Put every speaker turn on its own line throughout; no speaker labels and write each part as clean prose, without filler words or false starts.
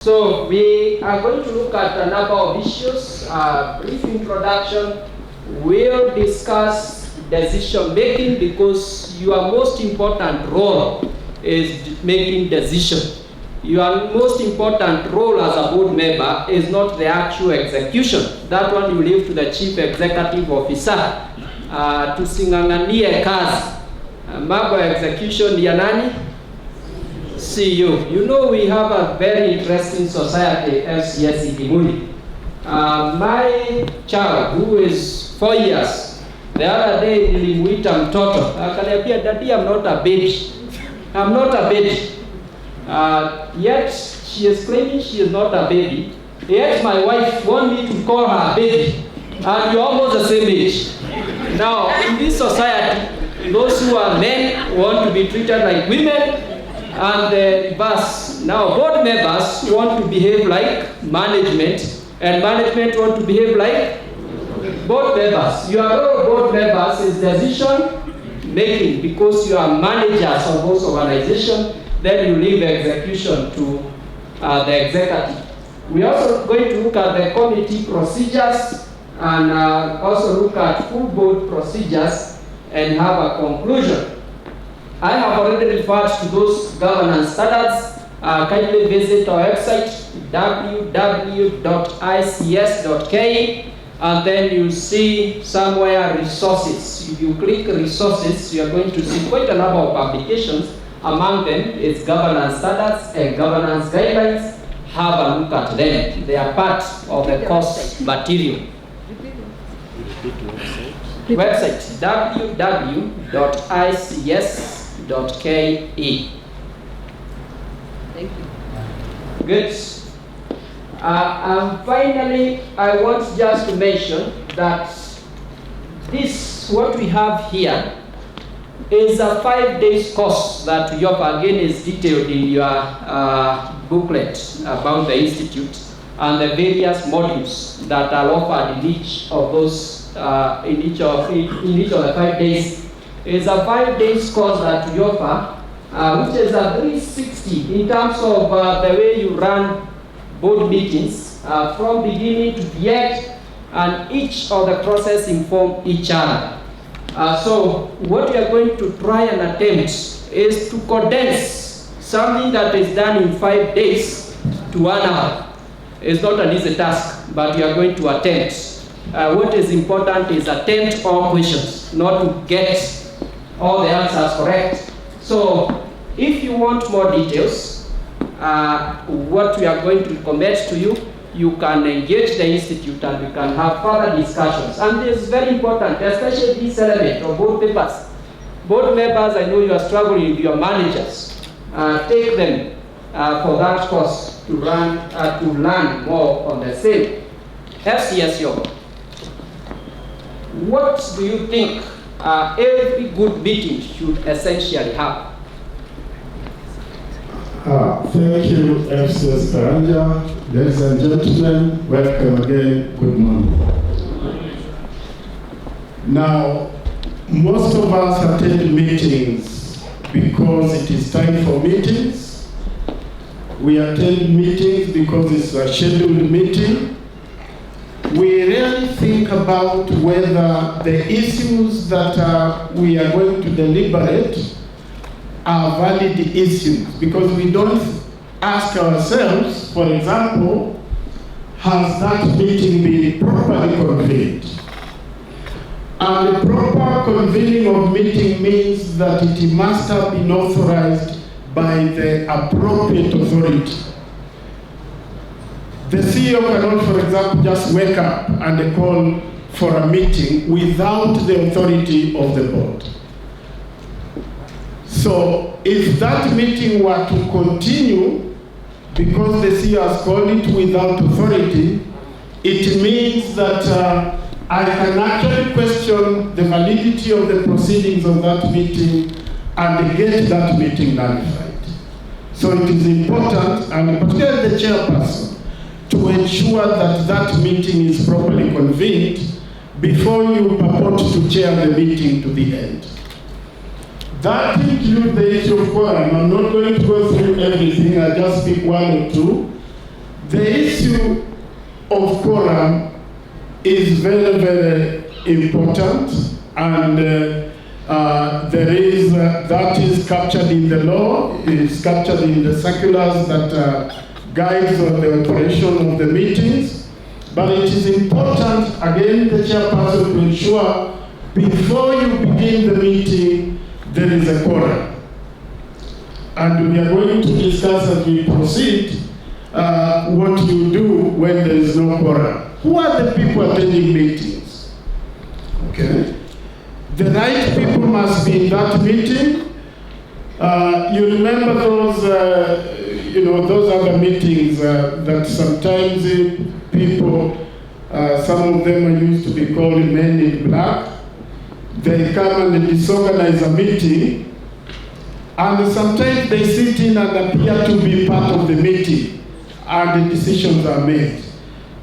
So we are going to look at a number of issues. Brief introduction. We'll discuss decision making because your most important role is making decision. Your most important role as a board member is not the actual execution. That one you leave to the chief executive officer. Tusing'ang'anie kazi. Mambo ya execution ya nani? CEO. You know we have a very interesting society, FCS Igimuni. My child, who is 4 years, the other day nilimuita mtoto. Akaniambia, Daddy, I'm not a baby. I'm not a baby. Yet she is claiming she is not a baby. Yet my wife wants me to call her baby. And you're almost the same age. Now, in this society, those who are men want to be treated like women, and the reverse. Now, board members want to behave like management, and management want to behave like board members. Your role, board members, is decision making because you are managers of those organizations. Then you leave execution to the executive. We are also going to look at the committee procedures and also look at full board procedures and have a conclusion. I have already referred to those governance standards. Kindly visit our website www.ics.ke, and then you see somewhere resources. If you click resources, you are going to see quite a number of publications. Among them is governance standards and governance guidelines. Have a look at them. They are part of the course material. Website www.ics.ke.
Thank you.
Good. And finally, I want just to mention that this, what we have here, is a 5-day course that you have again is detailed in your booklet about the institute and the various modules that are offered in each of those in each of the 5 days. It's a 5-day course that we offer, which is a 360 in terms of the way you run board meetings from beginning to the end, and each of the process inform each other. So what we are going to try and attempt is to condense something that is done in 5 days to 1 hour. It's not an easy task, but we are going to attempt. What is important is attempt all questions, not to get all the answers correct. So if you want more details, what we are going to recommend to you, you can engage the institute and we can have further discussions. And this is very important, especially this element of board papers. Board members, I know you are struggling with your managers. Take them for that course to learn more on the same. FCS Yoga. What do you think every good meeting should essentially have?
Thank you, FCS Karanja. Ladies and gentlemen, welcome again. Good morning. Now, most of us attend meetings because it is time for meetings. We attend meetings because it's a scheduled meeting. We rarely think about whether the issues that we are going to deliberate are valid issues, because we don't ask ourselves, for example, has that meeting been properly convened? And the proper convening of meeting means that it must have been authorized by the appropriate authority. The CEO cannot, for example, just wake up and call for a meeting without the authority of the board. So if that meeting were to continue because the CEO has called it without authority, it means that I can actually question the validity of the proceedings of that meeting and get that meeting nullified. So it is important, and particularly the chairperson, to ensure that that meeting is properly convened before you purport to chair the meeting to the end. That includes the issue of quorum. I'm not going to go through everything, I'll just pick one or two. The issue of quorum is very, very important, and there is that is captured in the law, is captured in the circulars that guides on the operation of the meetings. But it is important, again, the chairperson to ensure before you begin the meeting, there is a quorum. And we are going to discuss as we proceed what you do when there is no quorum. Who are the people attending meetings? Okay. The right people must be in that meeting. You remember those, those other meetings that sometimes people, some of them are used to be called men in black. They come and disorganize a meeting, and sometimes they sit in and appear to be part of the meeting, and the decisions are made.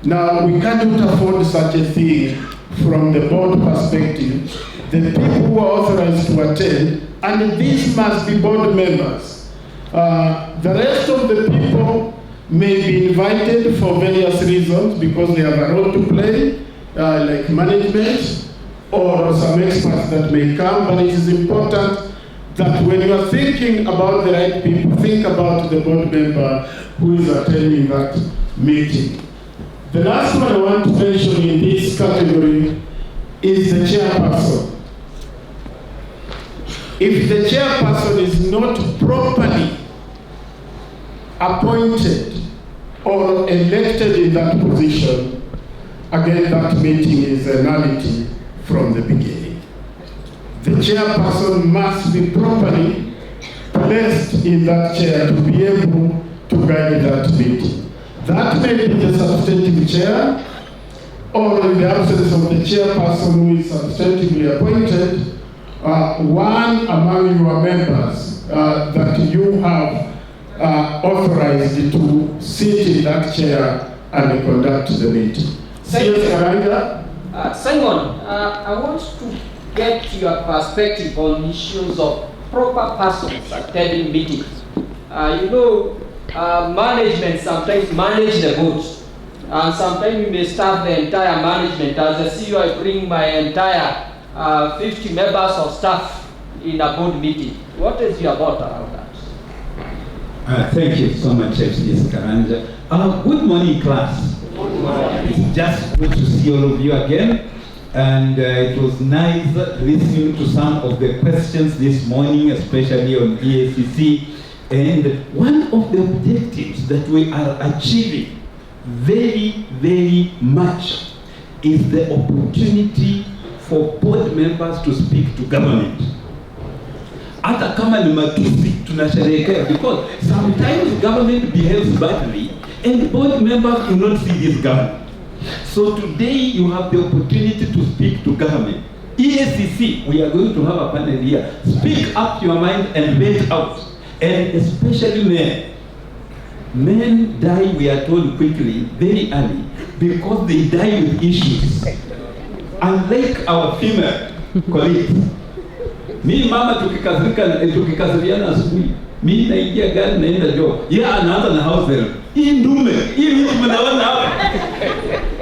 Now, we cannot afford such a thing from the board perspective. The people who are authorized to attend, and these must be board members. The rest of the people may be invited for various reasons because they have a role to play, like management or some experts that may come, but it is important that when you are thinking about the right people, think about the board member who is attending that meeting. The last one I want to mention in this category is the chairperson. If the chairperson is not properly appointed or elected in that position, again, that meeting is a nullity from the beginning. The chairperson must be properly placed in that chair to be able to guide that meeting. That may be the substantive chair, or in the absence of the chairperson who is substantively appointed, one among your members that you have authorized to sit in that chair and conduct the meeting.
Simon, I want to get your perspective on issues of proper persons attending meetings. Management sometimes manage the votes, and sometimes you may staff the entire management. As a CEO, I bring my entire 50 members of staff in a board meeting. What is your thought around that?
Thank you so much, FCS Karanja. Good morning, class. Good morning. It's just good to see all of you again. And it was nice listening to some of the questions this morning, especially on EACC. And one of the objectives that we are achieving very, very much is the opportunity for board members to speak to government. Hata kama ni matusi tunasherehekea, because sometimes government behaves badly and board members do not see this government. So today you have the opportunity to speak to government. EACC, we are going to have a panel here. Speak up your mind and vent out. And especially men. Men die, we are told, quickly, very early, because they die with issues. Unlike our female colleagues. Mimi mama tukikasiriana asubuhi, mimi naingia gari naenda job. Yeye anaanza na house help. Hii ndume, hii mtu mnaona hapa.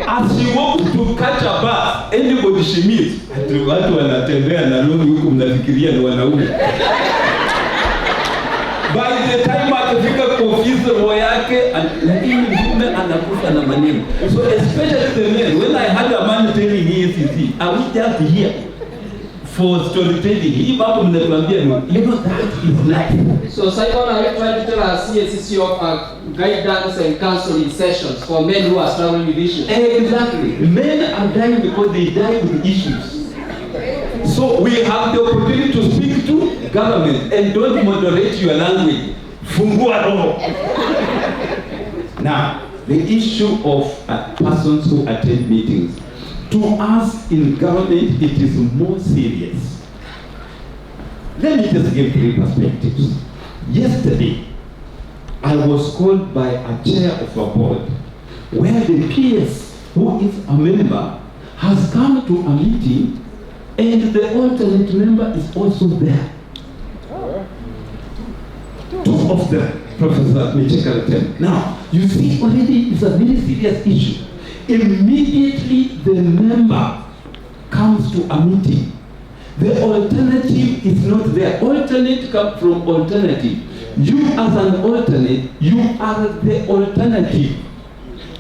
As she walks to catch a bus, anybody she meets, watu wanatembea na lori huku mnafikiria ni wanaume. By the time akifika kwa ofisi roho yake, lakini ndume anakufa na maneno. So especially the men, when I had a man telling EACC, I was just here for storytelling. Hii mambo mnatuambia ni, that is life.
So Simon, are you trying to tell us EACC of guidance and counseling sessions for men who are struggling with issues?
Exactly. Men are dying because they die with issues. So we have the opportunity to speak to government, and don't moderate your language. Fungua roho. Now, the issue of persons who attend meetings. To us in government, it is more serious. Let me just give 3 perspectives. Yesterday, I was called by a chair of a board where the PS, who is a member, has come to a meeting and the alternate member is also there. 2 of them. Professor Micheka. Now, you see already it's a very serious issue. Immediately the member comes to a meeting. The alternative is not there. Alternate comes from alternative. You as an alternate, you are the alternative.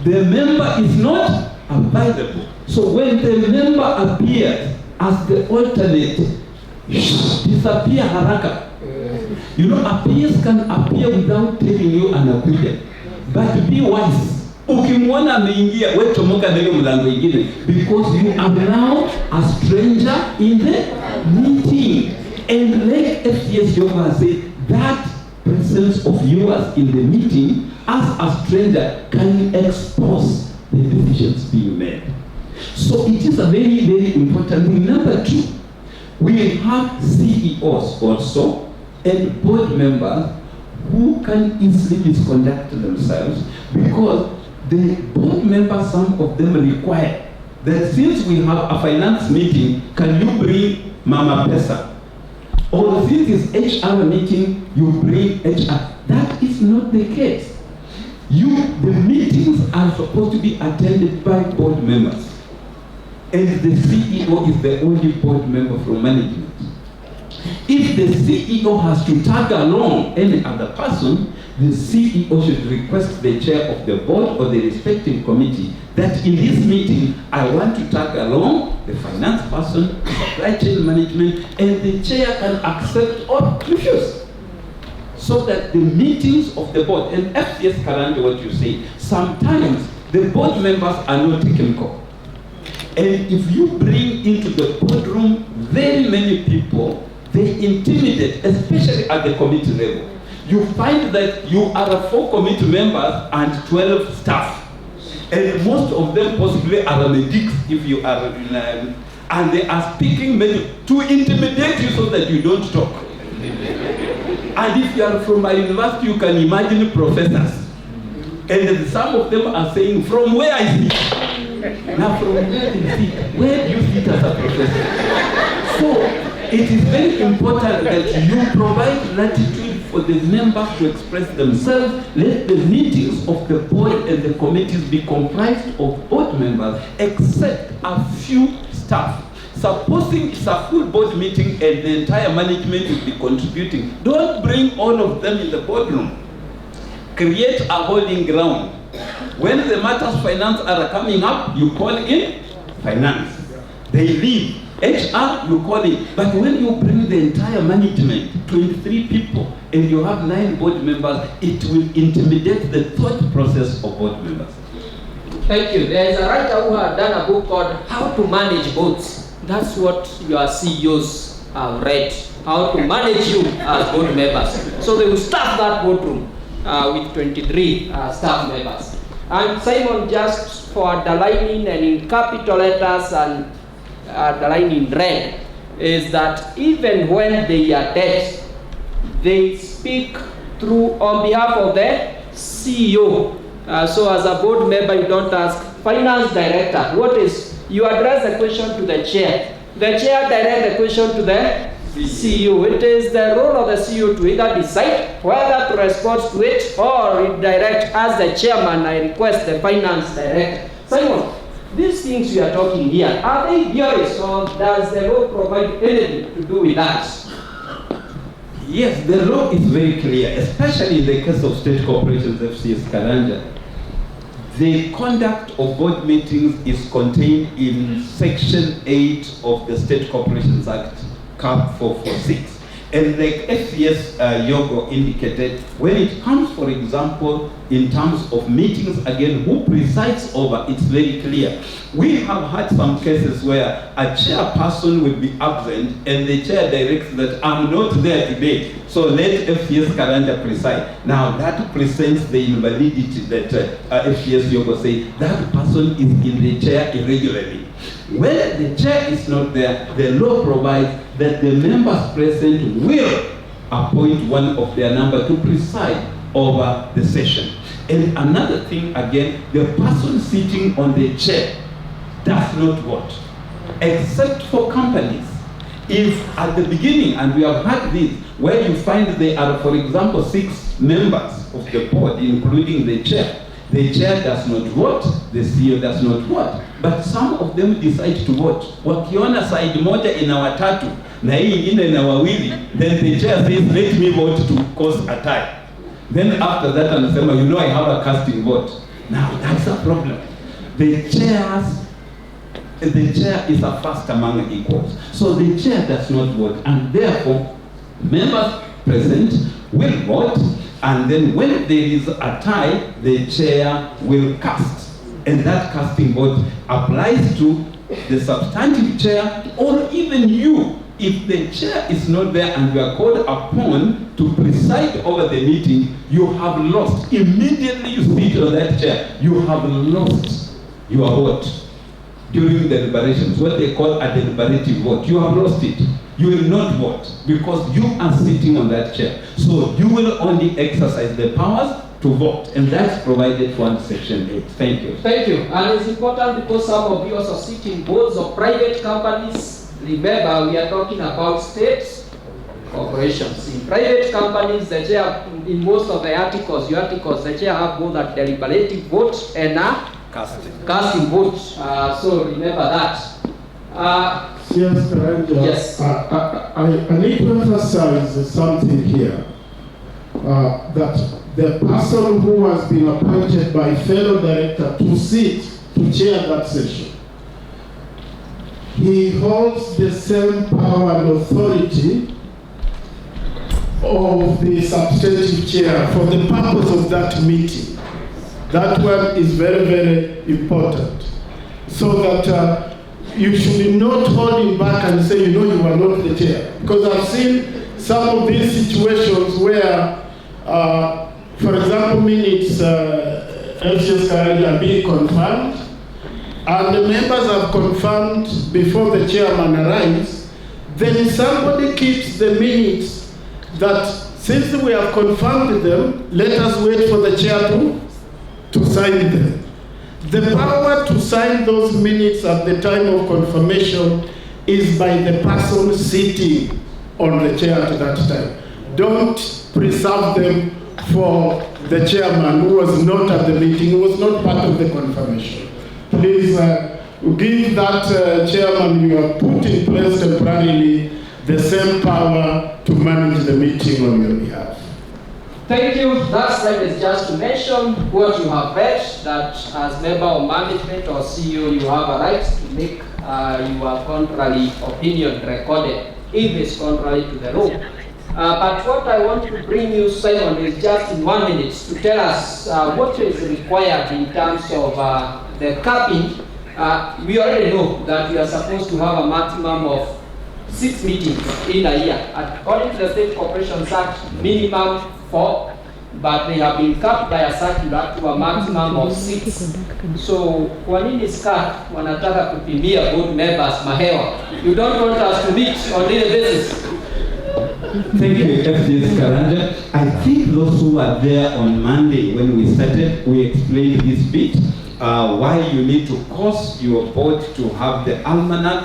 The member is not available. So when the member appears as the alternate, disappear haraka. You know, appears can appear without telling you anakuja. But be wise. Ukimwona ameingia, wewe tomoka ndani mlango ingine, because you are now a stranger in the meeting. And like FCS Yoga said, that presence of yours in the meeting as a stranger can expose the decisions being made. So it is a very, very important thing. Number two, we have CEOs also and board members who can easily misconduct themselves, because the board members, some of them require that since we have a finance meeting, can you bring Mama Pesa? Or since it's HR meeting, you bring HR. That is not the case. The meetings are supposed to be attended by board members. And the CEO is the only board member from management. If the CEO has to tag along any other person, the CEO should request the chair of the board or the respective committee that in this meeting, I want to tag along the finance person, supply chain management, and the chair can accept or refuse. So that the meetings of the board, and FCS Karanja, what you say, sometimes the board members are not technical. And if you bring into the boardroom very many people, they intimidate, especially at the committee level. You find that you are 4 committee members and 12 staff. And most of them possibly are medics if you are in and they are speaking many to intimidate you so that you don't talk. And if you are from a university, you can imagine professors. And some of them are saying, from where I sit? Now from where you sit? Where do you sit as a professor? So it is very important that you provide latitude for the members to express themselves. Let the meetings of the board and the committees be comprised of board members, except a few staff. Supposing it's a full board meeting and the entire management will be contributing, don't bring all of them in the boardroom. Create a holding ground. When the matters finance are coming up, you call in finance. They leave. HR, you call it. But when you bring the entire management, 23 people, and you have 9 board members, it will intimidate the thought process of board members.
Thank you. There is a writer who has done a book called How to Manage Boards. That's what your CEOs have read. How to manage you as board members. So they will staff that boardroom with 23 staff members. And Simon, just for underlining and in capital letters and underlining in red, is that even when they are dead, they speak through on behalf of the CEO. So as a board member, you don't ask finance director, what is, you address the question to the chair. The chair directs the question to the CEO. It is the role of the CEO to either decide whether to respond to it or redirect. As the chairman, I request the finance director. Simon, these things we are talking here, are they theories or does the law provide anything to do with that?
Yes, the law is very clear, especially in the case of state corporations, FCS Karanja. The conduct of board meetings is contained in Section 8 of the State Corporations Act, Cap 446. And like FCS Yogo indicated, when it comes, for example, in terms of meetings, again, who presides over, it's very clear. We have had some cases where a chairperson will be absent and the chair directs that I'm not there today, so let FCS Karanja preside. Now that presents the invalidity that FCS Yogo say that person is in the chair irregularly. When the chair is not there, the law provides that the members present will appoint one of their number to preside over the session. And another thing, again, the person sitting on the chair does not vote, except for companies. If at the beginning, and we have had this, where you find there are, for example, 6 members of the board, including the chair does not vote, the CEO does not vote, but some of them decide to vote. Wakiona side moja ina watatu, na hii ingine ina wawili, then the chair says, let me vote to cause a tie. Then after that, anasema, you know, I have a casting vote. Now, that's a problem. The chair is a first among equals. So the chair does not vote, and therefore, members present will vote, and then when there is a tie, the chair will cast. And that casting vote applies to the substantive chair, or even you. If the chair is not there and you are called upon to preside over the meeting, you have lost. Immediately you sit on that chair, you have lost your vote during the deliberations, what they call a deliberative vote. You have lost it. You will not vote because you are sitting on that chair. So you will only exercise the powers to vote, and that's provided for in Section 8. Thank you.
Thank you. And it's important because some of you also sit in boards of private companies. Remember, we are talking about state corporations. In private companies, the chair, in most of the articles, the chair have both a deliberative vote and a casting vote. So remember that.
Yes, Karanja.
Yes.
I need to emphasize something here. That the person who has been appointed by fellow director to chair that session, he holds the same power and authority of the substantive chair for the purpose of that meeting. That one is very, very important. So that you should not hold him back and say, you know, you are not the chair. Because I've seen some of these situations where, for example, minutes, FCS Karanja are being confirmed, and the members have confirmed before the chairman arrives, then somebody keeps the minutes that since we have confirmed them, let us wait for the chair to sign them. The power to sign those minutes at the time of confirmation is by the person sitting on the chair at that time. Don't preserve them for the chairman who was not at the meeting, who was not part of the confirmation. Please give that chairman you have put in place temporarily the same power to manage the meeting on your behalf.
Thank you. That slide is just to mention what you have read, that as member of management or CEO, you have a right to make your contrary opinion recorded if it's contrary to the law. But what I want to bring you, Simon, is just in 1 minute to tell us what is required in terms of the capping. We already know that we are supposed to have a maximum of 6 meetings in a year. According to the State Corporations Act, minimum 4, but they have been capped by a circular to a maximum of 6. So, kwa nini SCAC wanataka kupimia board members mahewa? You don't want us to meet on daily basis.
Thank you, FCS Karanja. I think those who were there on Monday when we started, we explained this bit, why you need to cause your board to have the almanac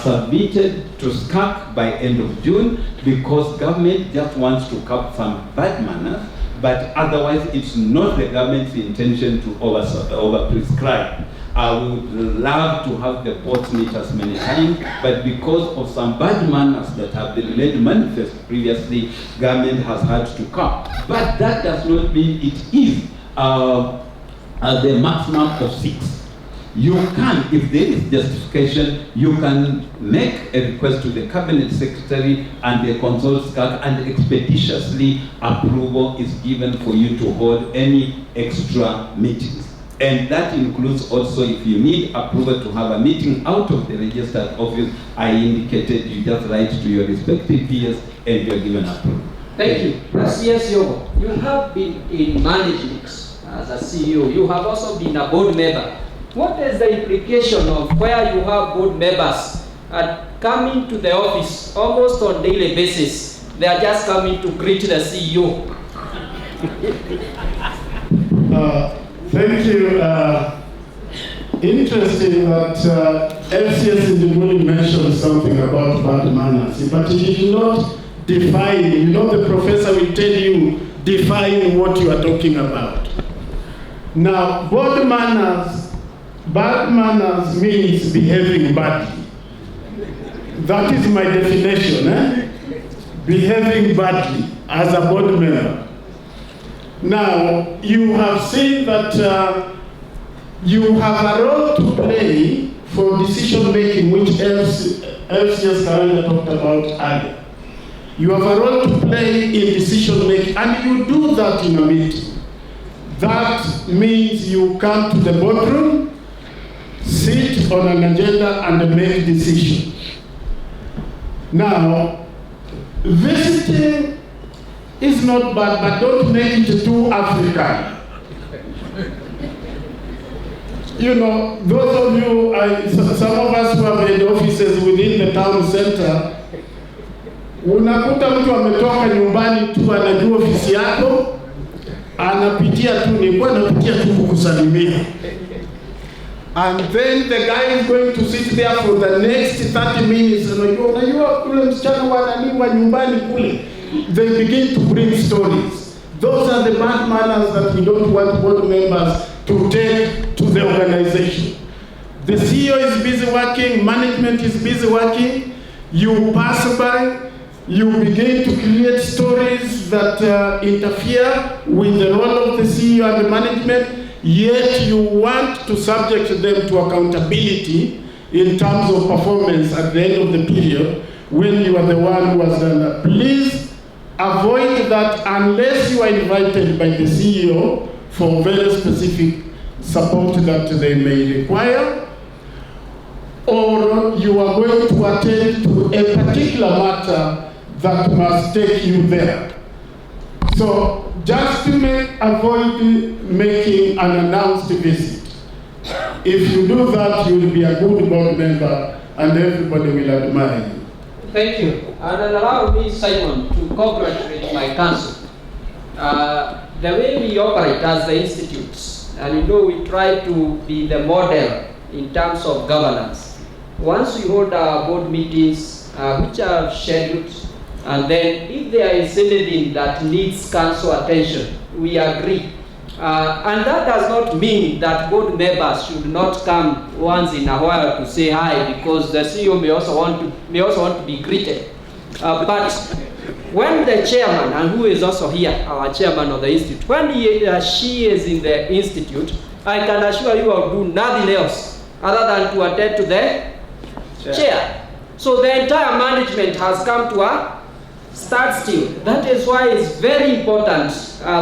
submitted to SCAC by end of June, because government just wants to cap some bad manners, but otherwise it's not the government's intention to over-prescribe. I would love to have the board meet as many times, but because of some bad manners that have been made manifest previously, government has had to cap. But that does not mean it is the maximum of 6. You can, if there is justification, you can make a request to the Cabinet Secretary and the consult SCAC, and expeditiously approval is given for you to hold any extra meetings. And that includes also if you need approval to have a meeting out of the registered office, I indicated, you just write to your respective peers and you are given approval.
Thank you. Yes, Yogo. You have been in management as a CEO. You have also been a board member. What is the implication of where you have board members coming to the office almost on daily basis? They are just coming to greet the CEO.
Thank you. interesting that FCS Ndimuli mentioned something about bad manners, but he did not define. You know, the professor will tell you, define what you are talking about. Now, bad manners means behaving badly. That is my definition, behaving badly as a board member. Now, you have seen that you have a role to play for decision making, which FCS Karanja talked about earlier. You have a role to play in decision making, and you do that in a meeting. That means you come to the boardroom, sit on an agenda, and make decisions. Now, visiting is not bad, but don't make it too African. You know, those of you, some of us who have had offices within the town center, unakuta mtu ametoka nyumbani tu anajua ofisi yako, anapitia tu, nilikuwa napitia tu kukusalimia. And then the guy is going to sit there for the next 30 minutes. Unajua kule msichana wananiwa nyumbani kule. They begin to bring stories. Those are the bad manners that we don't want board members to take to the organization. The CEO is busy working, management is busy working. You pass by, you begin to create stories that interfere with the role of the CEO and the management, yet you want to subject them to accountability in terms of performance at the end of the period when you are the one who has done that. Please avoid that unless you are invited by the CEO for very specific support that they may require, or you are going to attend to a particular matter that must take you there. So just to avoid making an announced visit. If you do that, you will be a good board member and everybody will admire you.
Thank you. And allow me, Simon, to congratulate my council. The way we operate as the institutes, and you know we try to be the model in terms of governance. Once we hold our board meetings, which are scheduled, and then if there is anything that needs council attention, we agree. And that does not mean that board members should not come once in a while to say hi, because the CEO may also want to be greeted. But when the chairman, and who is also here, our chairman of the institute, when she is in the institute, I can assure you I will do nothing else other than to attend to the chair. So the entire management has come to a standstill. That is why it's very important,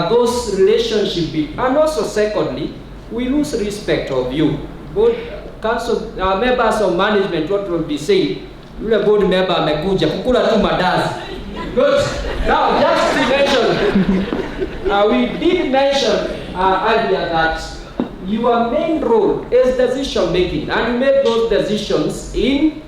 those relationships. And also secondly, we lose respect of you. Both council members of management, what will be saying, yule board member amekuja kukula tu madazi. Good. Now, just to mention, we did mention earlier that your main role is decision making, and you make those decisions in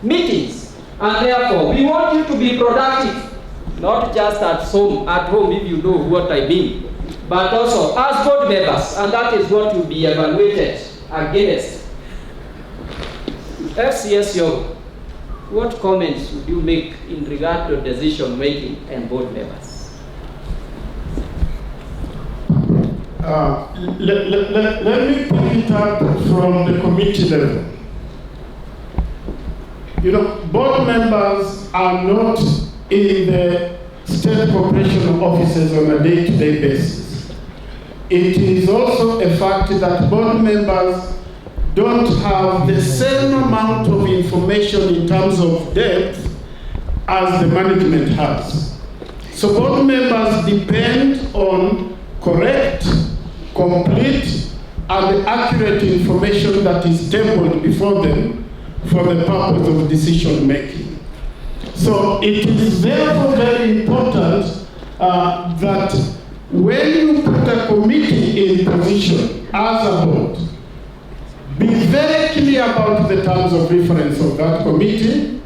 meetings. And therefore, we want you to be productive, not just at home if you know what I mean, but also as board members, and that is what will be evaluated against. FCS Yogo, what comments would you make in regard to decision making and board members?
Let me pick it up from the committee level. You know, board members are not in the state corporation offices on a day-to-day basis. It is also a fact that board members don't have the same amount of information in terms of depth as the management has. So board members depend on correct, complete, and accurate information that is tabled before them for the purpose of decision making. So it is therefore very important that when you put a committee in position as a board, be very clear about the terms of reference of that committee,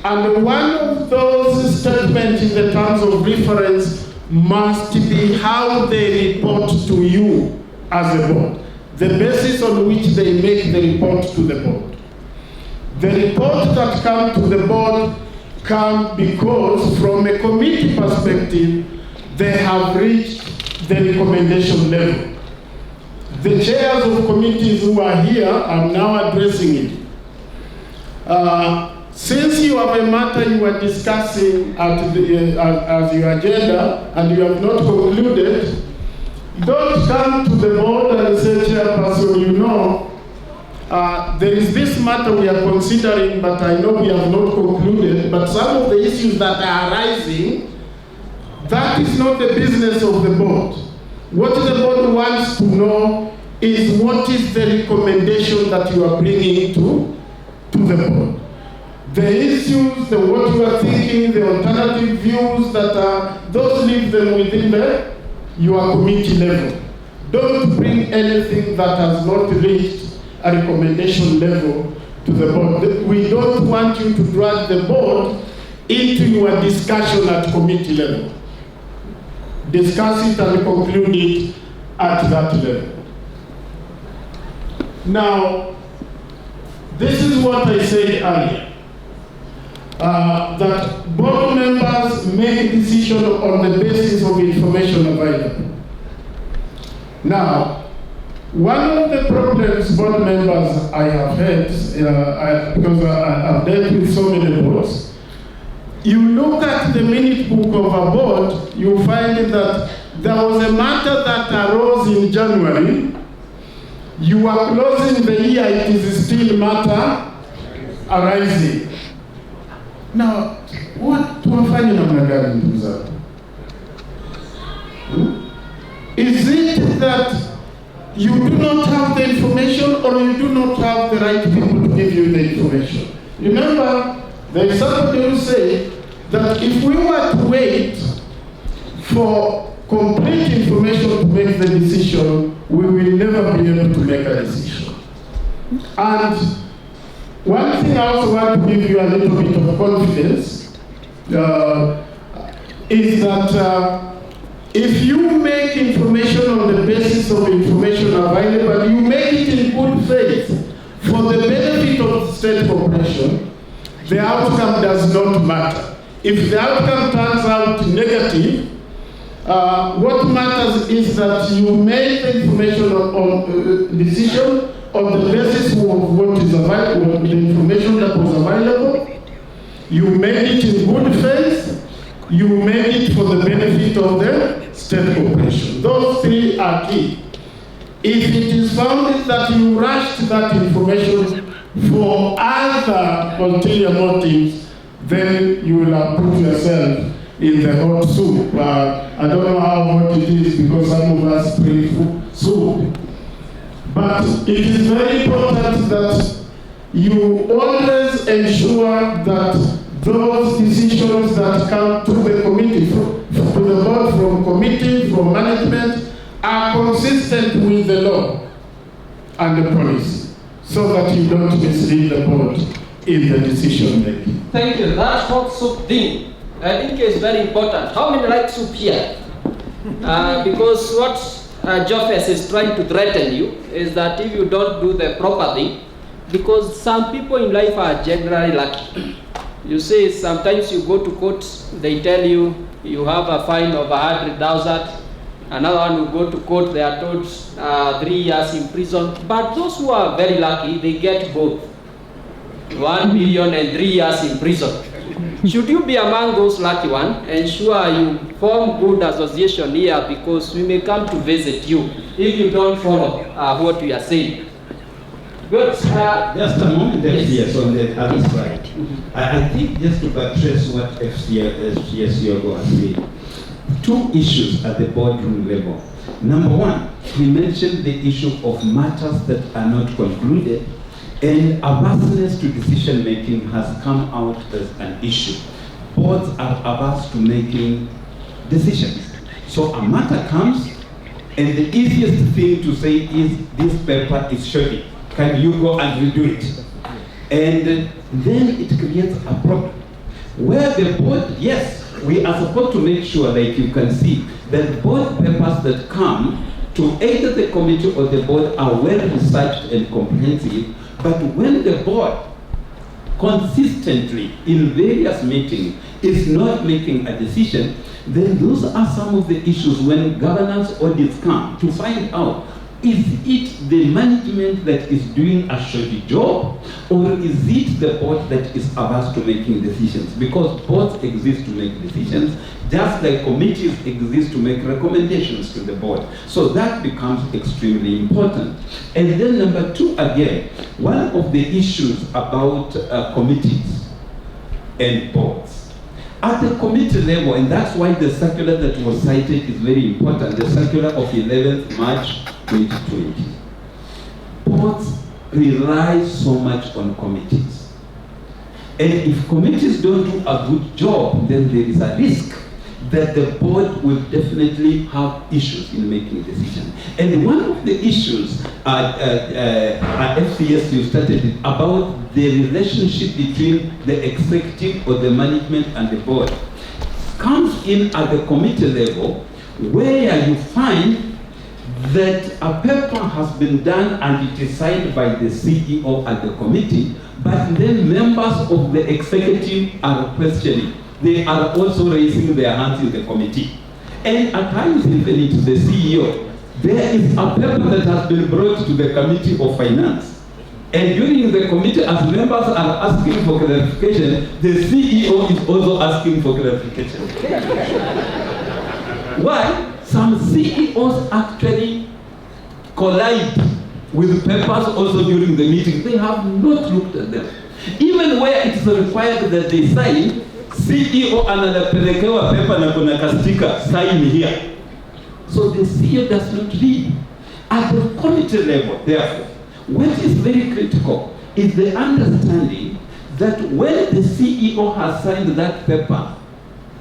and one of those statements in the terms of reference must be how they report to you as a board. the basis on which they make the report to the board. The report that come to the board come because from a committee perspective, they have reached the recommendation level. The chairs of committees who are here are now addressing it. Since you have a matter you are discussing as your agenda and you have not concluded, don't come to the board and say, Chairperson, you know, there is this matter we are considering, but I know we have not concluded, but some of the issues that are arising, that is not the business of the board. What the board wants to know is what is the recommendation that you are bringing to the board. The issues, what you are thinking, the alternative views that are, those leave them within your committee level. Don't bring anything that has not reached a recommendation level to the board. We don't want you to drag the board into your discussion at committee level. Discuss it and conclude it at that level. Now, this is what I said earlier, that board members make decisions on the basis of information available. Now, one of the problems board members I have had, because I've dealt with so many boards, you look at the minute book of a board, you find that there was a matter that arose in January. You are closing the year, it is still matter arising. Now, what tuwafanye namna gani ndugu zangu? Is it that you do not have the information or you do not have the right people to give you the information? Remember, there is somebody who said that if we were to wait for complete information to make the decision, we will never be able to make a decision. And one thing I also want to give you a little bit of confidence is that if you make information on the basis of information available, you make it in good faith for the benefit of the state corporation, the outcome does not matter. If the outcome turns out negative, what matters is that you make the information on decision on the basis of what is available, the information that was available. You made it in good faith. You made it for the benefit of the state corporation. Those three are key. If it is found that you rushed that information for other ulterior motives, then you will have put yourself in the hot soup. I don't know how hot it is because some of us drink soup. But it is very important that you always ensure that those decisions that come to the committee, to the board, from committee, from management, are consistent with the law and the policy, so that you don't mislead the board in the decision making.
Thank you. That hot soup thing, I think is very important. How many like soup here? Because what Jofes is trying to threaten you is that if you don't do the proper thing, because some people in life are generally lucky. You see, sometimes you go to court, they tell you you have a fine of 100,000. Another one will go to court, they are told 3 years in prison. But those who are very lucky, they get both 1 million and 3 years in prison. Should you be among those lucky ones, ensure you form good association here, because we may come to visit you if you don't follow what we are saying. Good.
Just a moment, FCS, on the other side. I think just to buttress what FCS Yogo has said, two issues at the boardroom level. Number one, we mentioned the issue of matters that are not concluded, and averseness to decision making has come out as an issue. Boards are averse to making decisions. So a matter comes, and the easiest thing to say is, this paper is shoddy. Can you go and redo it? And then it creates a problem. Where the board, yes, we are supposed to make sure, like you can see, that board papers that come to either the committee or the board are well researched and comprehensive, but when the board consistently in various meetings is not making a decision, then those are some of the issues when governance audits come to find out, is it the management that is doing a shoddy job, or is it the board that is averse to making decisions? Because boards exist to make decisions, just like committees exist to make recommendations to the board. So that becomes extremely important. And then number two, again, one of the issues about committees and boards. At the committee level, and that's why the circular that was cited is very important, the circular of 11th March 2020. Boards rely so much on committees. And if committees don't do a good job, then there is a risk that the board will definitely have issues in making decisions. And one of the issues at FCS, you started it, about the relationship between the executive or the management and the board, comes in at the committee level, where you find that a paper has been done and it is signed by the CEO at the committee, but then members of the executive are questioning. They are also raising their hands in the committee. And at times, even to the CEO, there is a paper that has been brought to the Committee of Finance. And during the committee, as members are asking for clarification, the CEO is also asking for clarification. Why? Some CEOs actually collide with papers also during the meeting. They have not looked at them. Even where it's required that they sign, CEO anapelekewa paper na kuna kastika, sign here. So the CEO does not read. At the committee level, therefore, what is very critical is the understanding that when the CEO has signed that paper,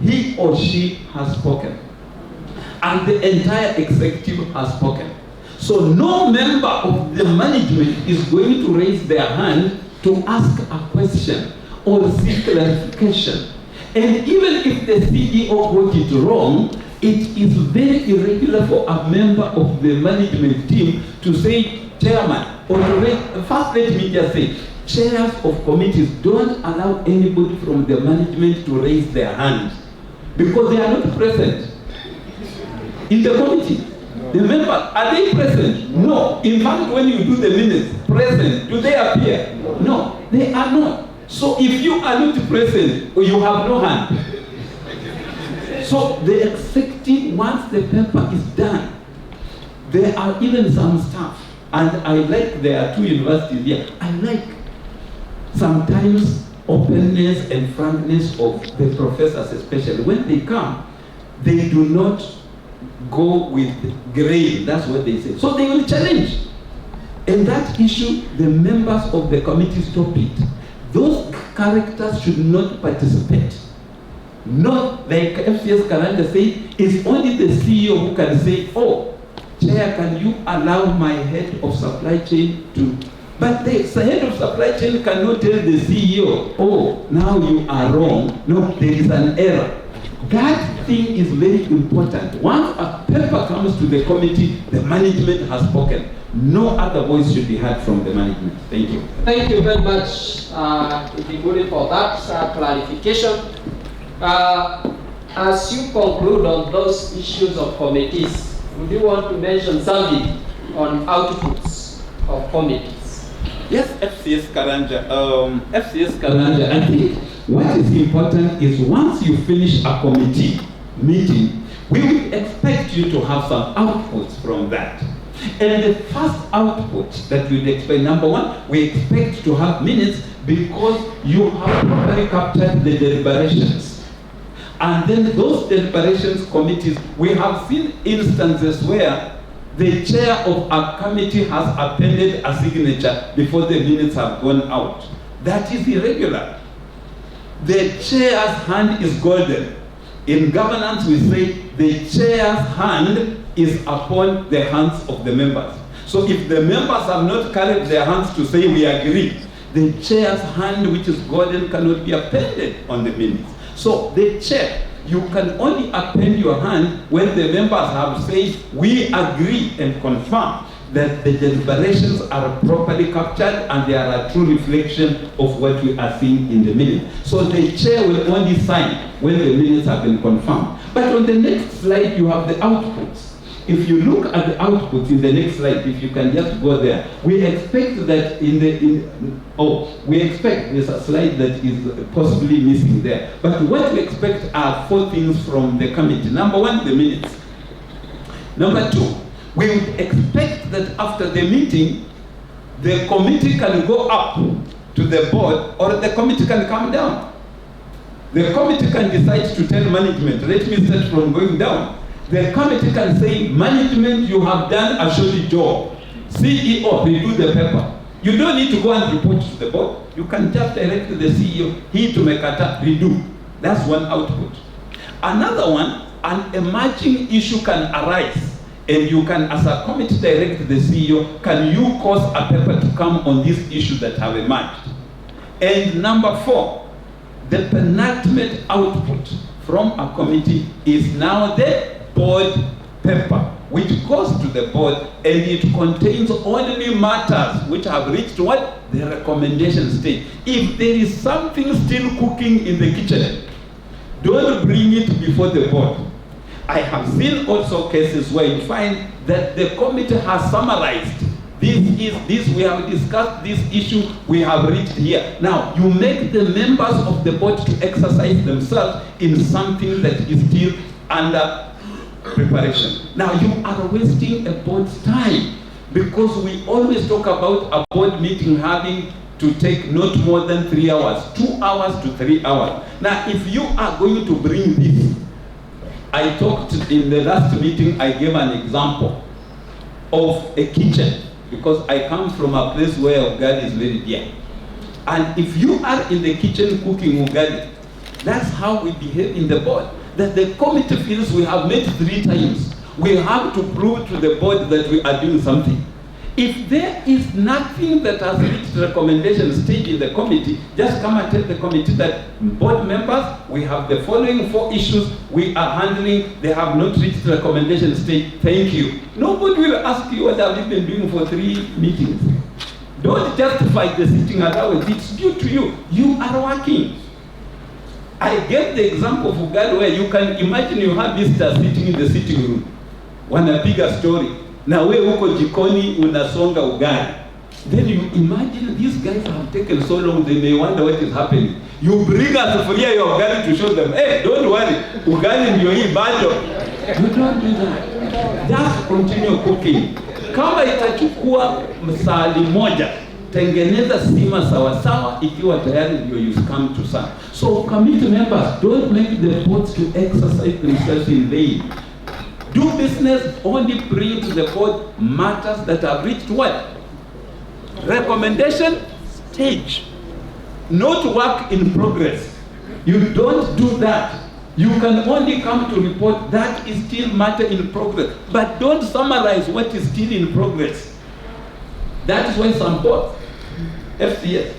he or she has spoken. And the entire executive has spoken. So no member of the management is going to raise their hand to ask a question or seek clarification. And even if the CEO got it wrong, it is very irregular for a member of the management team to say, Chairman, or to raise, first let me just say, chairs of committees don't allow anybody from the management to raise their hand because they are not present in the committee. The members, are they present? No. In fact, when you do the minutes, present, do they appear? No, they are not. So if you are not present, you have no hand. So the executive, once the paper is done, there are even some staff, and I like, there are two universities here, I like sometimes openness and frankness of the professors, especially when they come, they do not go with grain, that's what they say. So they will challenge. And that issue, the members of the committee stop it. Those characters should not participate. Not like FCS Karanja said, it's only the CEO who can say, oh, Chair, can you allow my head of supply chain to... But the head of supply chain cannot tell the CEO, oh, now you are wrong. No, there is an error. That thing is very important. Once a paper comes to the committee, the management has spoken. No other voice should be heard from the management. Thank you.
Thank you very much, Idiguri, for that clarification. As you conclude on those issues of committees, would you want to mention something on outputs of committees?
Yes, FCS Karanja. FCS Karanja, I think what is important is once you finish a committee meeting, we will expect you to have some outputs from that. And the first output that we'd expect, number one, we expect to have minutes because you have properly captured the deliberations. And then those deliberations committees, we have seen instances where the chair of a committee has appended a signature before the minutes have gone out. That is irregular. The chair's hand is golden. In governance, we say the chair's hand is upon the hands of the members. So if the members have not carried their hands to say we agree, the chair's hand, which is golden, cannot be appended on the minutes. So the chair You can only append your hand when the members have said, we agree and confirm that the deliberations are properly captured and they are a true reflection of what we are seeing in the minutes. So the chair will only sign when the minutes have been confirmed. But on the next slide, you have the outputs. If you look at the outputs in the next slide, if you can just go there, we expect that we expect there's a slide that is possibly missing there. But what we expect are 4 things from the committee. Number 1, the minutes. Number 2, we would expect that after the meeting, the committee can go up to the board or the committee can come down. The committee can decide to tell management, let me start from going down. The committee can say, management, you have done a shoddy job. CEO, redo the paper. You don't need to go and report to the board. You can just direct the CEO, he to make a redo. That's one output. Another one, an emerging issue can arise, and you can, as a committee, direct the CEO, can you cause a paper to come on these issues that have emerged? And number 4, the penultimate output from a committee is now the board paper, which goes to the board, and it contains only matters which have reached what? The recommendation stage. If there is something still cooking in the kitchen, don't bring it before the board. I have seen also cases where you find that the committee has summarized. This, we have discussed this issue, we have reached here. Now, you make the members of the board to exercise themselves in something that is still under preparation. Now, you are wasting a board's time, because we always talk about a board meeting having to take not more than 3 hours, 2 hours to 3 hours. Now, if you are going to bring this, I talked in the last meeting, I gave an example of a kitchen, because I come from a place where ugali is very dear. And if you are in the kitchen cooking ugali, that's how we behave in the board. That the committee feels we have met 3 times. We have to prove to the board that we are doing something. If there is nothing that has reached recommendation stage in the committee, just come and tell the committee that, board members, we have the following 4 issues we are handling, they have not reached recommendation stage, thank you. Nobody will ask you what have you been doing for 3 meetings. Don't justify the sitting allowance, it's due to you. You are working. I gave the example of ugali where you can imagine you have visitors sitting in the sitting room. Wanapiga story. Na we huko jikoni unasonga ugali. Then you imagine these guys have taken so long, they may wonder what is happening. You bring a sufuria your ugali to show them, hey, don't worry, ugali ndio hii bado. You don't do that. Just continue cooking. Kama itachukua msali moja, tengeneza sima sawa sawa ikiwa tayari ndio you come to serve. So committee members, don't make the boards to exercise themselves in vain. Do business, only bring to the board matters that have reached what? Recommendation stage. Not work in progress. You don't do that. You can only come to report that is still matter in progress. But don't summarize what is still in progress. That is why some boards, FCS,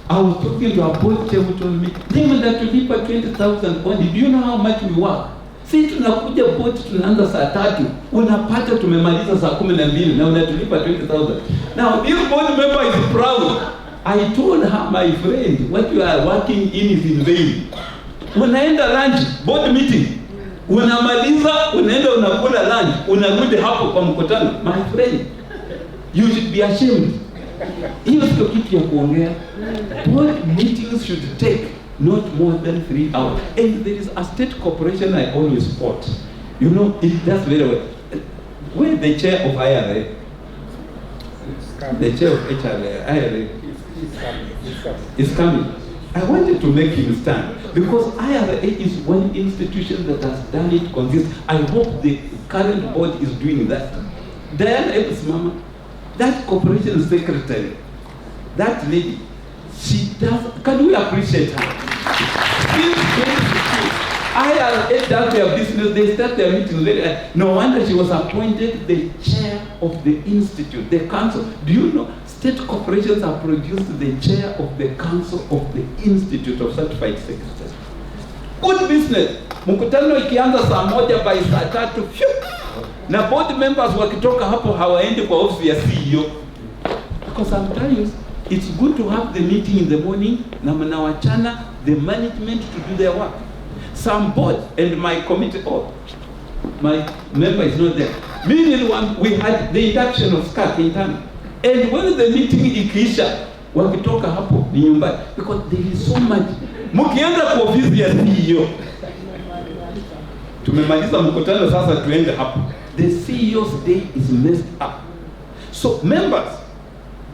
I was talking to a board chair who told me, Damon, that you live at 20,000 only. Do you know how much we work? Si tunakuja board tunaanza saa 3, unapata tumemaliza saa 12 na unatulipa 20,000. Now this board member is proud. I told her, my friend, what you are working in is in vain. Unaenda lunch, board meeting, unamaliza, unaenda unakula lunch, unarudi hapo kwa mkutano. My friend, you should be ashamed. Hiyo sio kitu ya kuongea. Board meetings should take not more than 3 hours. And there is a state corporation I always support. You know, it does very well. Where the chair of IRA, the chair of IRA is coming. I wanted to make him stand, because IRA is one institution that has done it consistently. I hope the current board is doing that. Diana Epps-Mama, that corporation secretary, that lady, she does, can we appreciate her? IRA does their business, they start their meetings very early. No wonder she was appointed the chair of the institute, the council. Do you know, state corporations have produced the chair of the council of the Institute of Certified Secretaries. Good business. Mkutano ikianza saa 1 by saa 3, na board members wakitoka hapo hawaendi kwa ofisi ya CEO. Because sometimes it's good to have the meeting in the morning na mnawachana the management to do their work. Some board and my committee, my member is not there. Meanwhile, we had the induction of SCAC in time. And when the meeting ikiisha, wakitoka hapo ni nyumbani. Because there is so much. Mkienda kwa ofisi ya CEO. Tumemaliza mkutano sasa tuende hapo. The CEO's day is messed up. So members,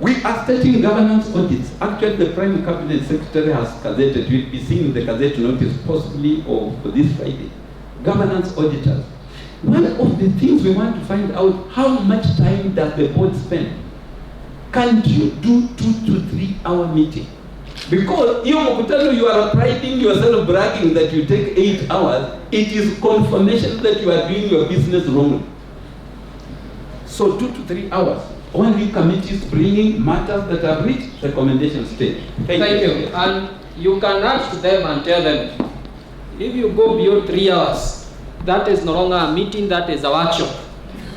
we are starting governance audits. Actually, the Prime Cabinet Secretary has gazetted. We'll be seeing the gazette notice possibly or for this Friday. Governance auditors. One of the things we want to find out, how much time does the board spend? Can't you do 2 to 3 hour meeting? Because you are priding yourself, bragging that you take 8 hours. It is confirmation that you are doing your business wrongly. So 2 to 3 hours. Only committees bringing matters that are reached recommendation stage.
Thank you. And you can ask them and tell them, if you go beyond 3 hours, that is no longer a meeting, that is a workshop.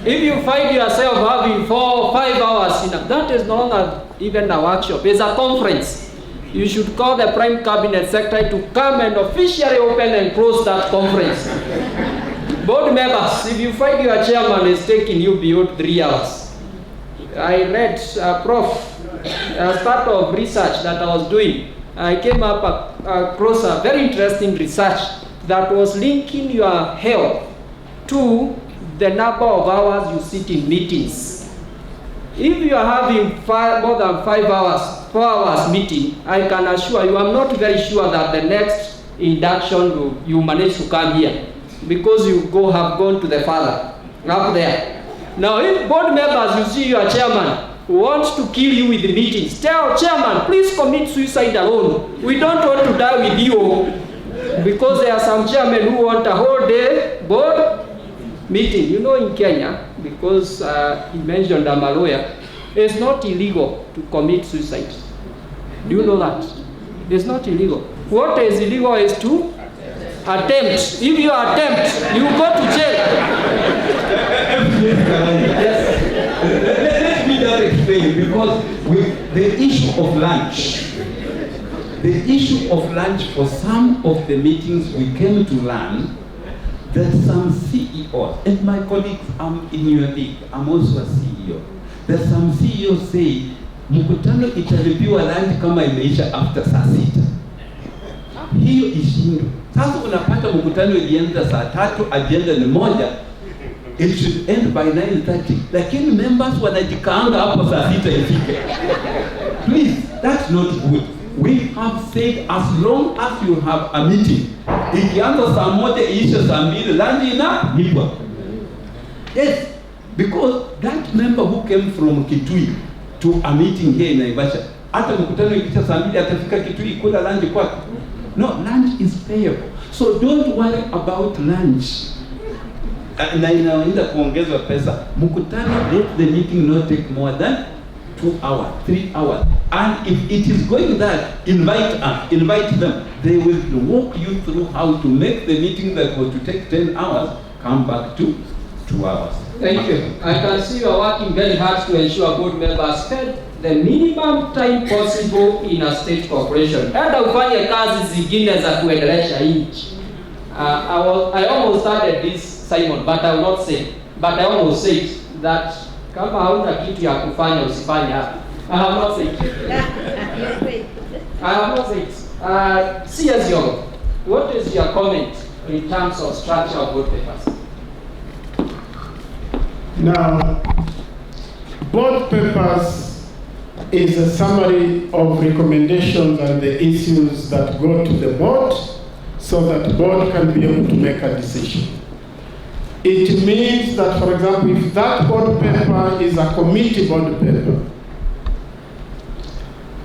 If you find yourself having 4 or 5 hours, that is no longer even a workshop, it's a conference. You should call the Prime Cabinet Secretary to come and officially open and close that conference. Board members, if you find your chairman is taking you beyond 3 hours, I read as part of research that I was doing, I came up across a very interesting research that was linking your health to the number of hours you sit in meetings. If you are having more than 5 hours, 4 hours meeting, I can assure you, I'm not very sure that the next induction you manage to come here because you have gone to the father up there. Now, if board members, you see your chairman wants to kill you with the meetings, tell chairman, please commit suicide alone. We don't want to die with you, because there are some chairmen who want a whole day board meeting. You know, in Kenya, because he mentioned I'm a lawyer, it's not illegal to commit suicide. Do you know that? It's not illegal. What is illegal is to attempt. If you attempt, you go to jail.
Yes. Let me just explain, because the issue of lunch. The issue of lunch, for some of the meetings we came to learn that some CEOs, and my colleagues, I'm in your league, I'm also a CEO, that some CEOs say, mkutano italipiwa lunch kama imeisha after saa 6. Hiyo ishindo. Sasa unapata mkutano ilianza saa 3, agenda ni 1, it should end by 9:30. Lakini members wanajikaanga hapo saa 6 ifike. Please, that's not good. We have said as long as you have a meeting, ikianza saa 1 iisha saa 2, lunch inalipwa. Yes, because that member who came from Kitui to a meeting here in Naivasha, hata mkutano ikiisha saa 2 atafika Kitui kula lunch kwake. No, lunch is payable. So don't worry about lunch. Na inaenda kuongezwa pesa. Mkutano, let the meeting not take more than 2 hours, 3 hours. And if it is going that, invite them. They will walk you through how to make the meeting that was to take 10 hours come back to 2 hours.
Thank you. I can see you are working very hard to ensure board members spend the minimum time possible in a state corporation. Hata ufanye kazi zingine za kuendelesha nchi. I almost started this, Simon, but I will not say. But I almost said that kama hauna kitu ya kufanya usifanye hapa. I have not said. I have not said. C.S. Young, what is your comment in terms of structure of board papers?
Now, board papers is a summary of recommendations and the issues that go to the board so that the board can be able to make a decision. It means that, for example, if that board paper is a committee board paper,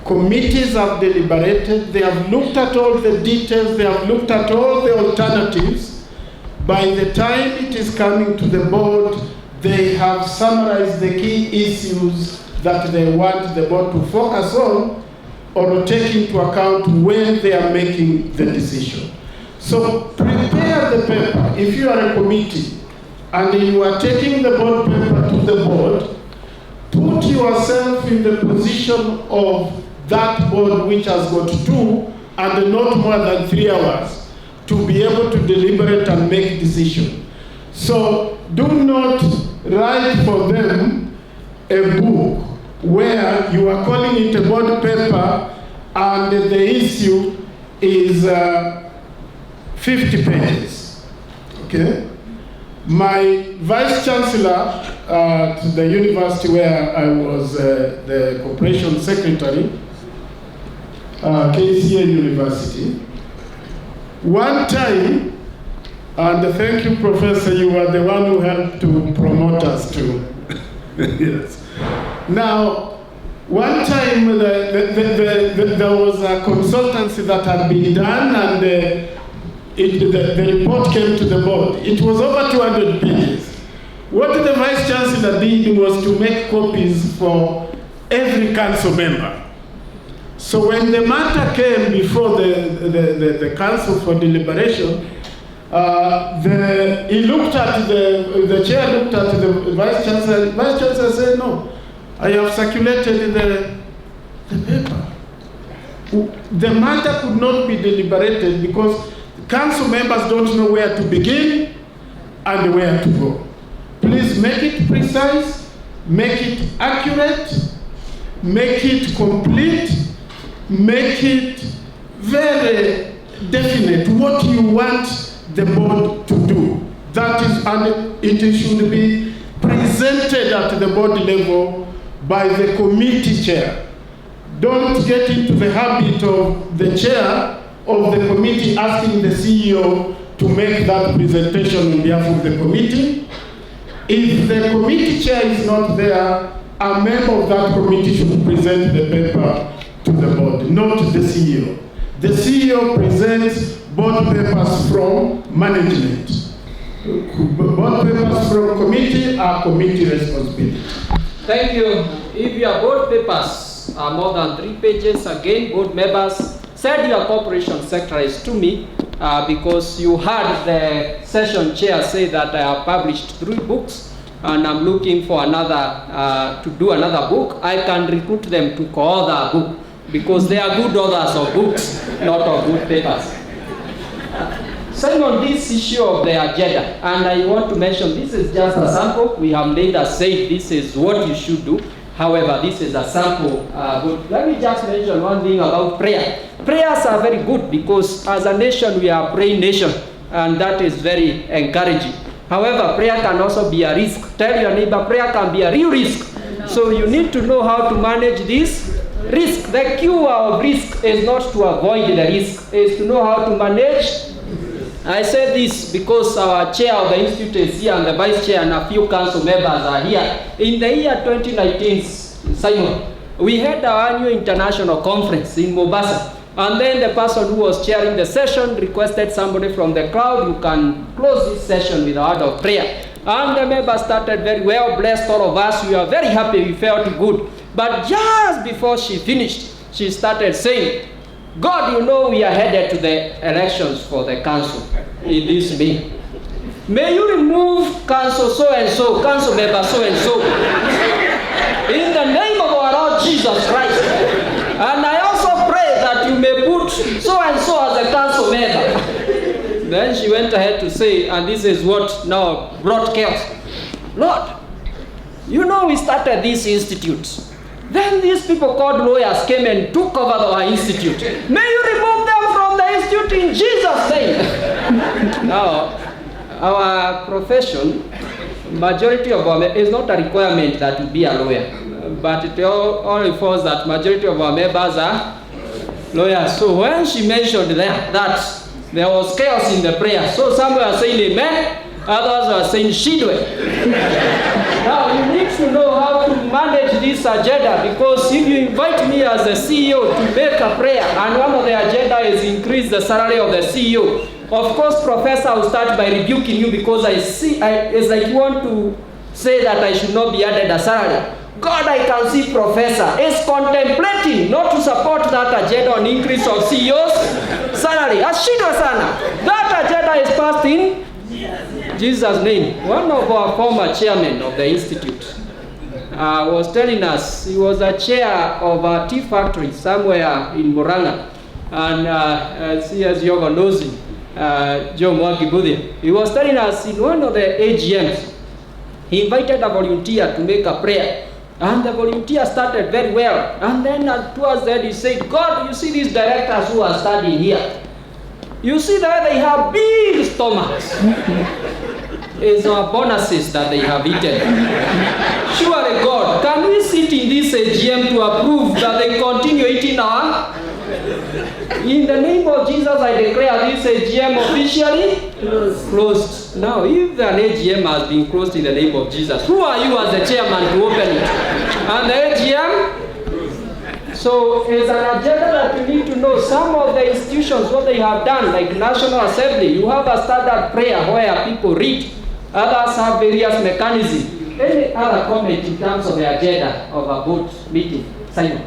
committees have deliberated, they have looked at all the details, they have looked at all the alternatives. By the time it is coming to the board, they have summarized the key issues that they want the board to focus on or take into account when they are making the decision. So prepare the paper. If you are a committee and you are taking the board paper to the board, put yourself in the position of that board which has got 2 and not more than 3 hours to be able to deliberate and make decision. So do not write for them a book where you are calling it a board paper and the issue is 50 pages. Okay? My vice chancellor at the university where I was the corporation secretary, KCA University, one time, and thank you, Professor, you were the one who helped to promote us to. Yes. Now, one time there was a consultancy that had been done, and the report came to the board. It was over 200 pages. What the Vice Chancellor did was to make copies for every council member. So when the matter came before the council for deliberation, he looked at the chair looked at the Vice Chancellor. The Vice Chancellor said, "No, I have circulated the paper." The matter could not be deliberated because council members don't know where to begin and where to go. Please make it precise, make it accurate, make it complete, make it very definite what you want the board to do. That is, and it should be presented at the board level by the committee chair. Don't get into the habit of the chair of the committee asking the CEO to make that presentation on behalf of the committee. If the committee chair is not there, a member of that committee should present the paper to the board, not the CEO. The CEO presents board papers from management. Board papers from committee are committee responsibility.
Thank you. If your board papers are more than 3 pages, again, board members, send your corporation secretaries to me because you heard the session chair say that I have published 3 books and I'm looking for another, to do another book. I can recruit them to co-author a book because they are good authors of books, not of good papers. Same on this issue of the agenda, and I want to mention this is just a sample. We have later said this is what you should do. However, this is a sample. Let me just mention one thing about prayer. Prayers are very good because as a nation, we are a praying nation, and that is very encouraging. However, prayer can also be a risk. Tell your neighbor, prayer can be a real risk. So you need to know how to manage this risk. The cure of risk is not to avoid the risk, is to know how to manage. I say this because our chair of the institute is here and the vice chair and a few council members are here. In the year 2019, Simon, we had our annual international conference in Mombasa. And then the person who was chairing the session requested somebody from the crowd who can close this session with a word of prayer. And the members started very well, blessed all of us. We were very happy, we felt good. But just before she finished, she started saying, God, you know we are headed to the elections for the council in this May. May you remove council so-and-so, council member so-and-so, in the name of our Lord Jesus Christ. And I also pray that you may put so-and-so as a council member. Then she went ahead to say, and this is what now brought chaos. Lord, you know we started this institute. Then these people called lawyers came and took over our institute. May you remove them from the institute in Jesus' name. Now, our profession, majority of our, is not a requirement that you be a lawyer, but it only falls that majority of our members are lawyers. So when she mentioned that there was chaos in the prayer, so some were saying amen, others were saying shidwe. Now you need to know how to manage this agenda, because if you invite me as the CEO to make a prayer and one of the agenda is increase the salary of the CEO, of course professor will start by rebuking you because I see, it's like you want to say that I should not be added a salary. God, I can see professor is contemplating not to support that agenda on increase of CEO's salary. Ashindwa sana. That agenda is passed in Jesus' name. One of our former chairmen of the institute was telling us, he was a chair of a tea factory somewhere in Murang'a, and as Yoga knows him, Joe Mwakibudhi. He was telling us in one of the AGMs, he invited a volunteer to make a prayer, and the volunteer started very well, and then towards the end he said, God, you see these directors who are studying here, you see that they have big stomachs. It's our bonuses that they have eaten. Surely, God, can we sit in this AGM to approve that they continue eating our... In the name of Jesus, I declare this AGM officially closed. Now, if an AGM has been closed in the name of Jesus, who are you as the chairman to open it? And the AGM? So, it's an agenda that you need to know. Some of the institutions, what they have done, like National Assembly, you have a standard prayer where people read. Others have various mechanisms. Any other comment in terms of the agenda of a board meeting? Simon.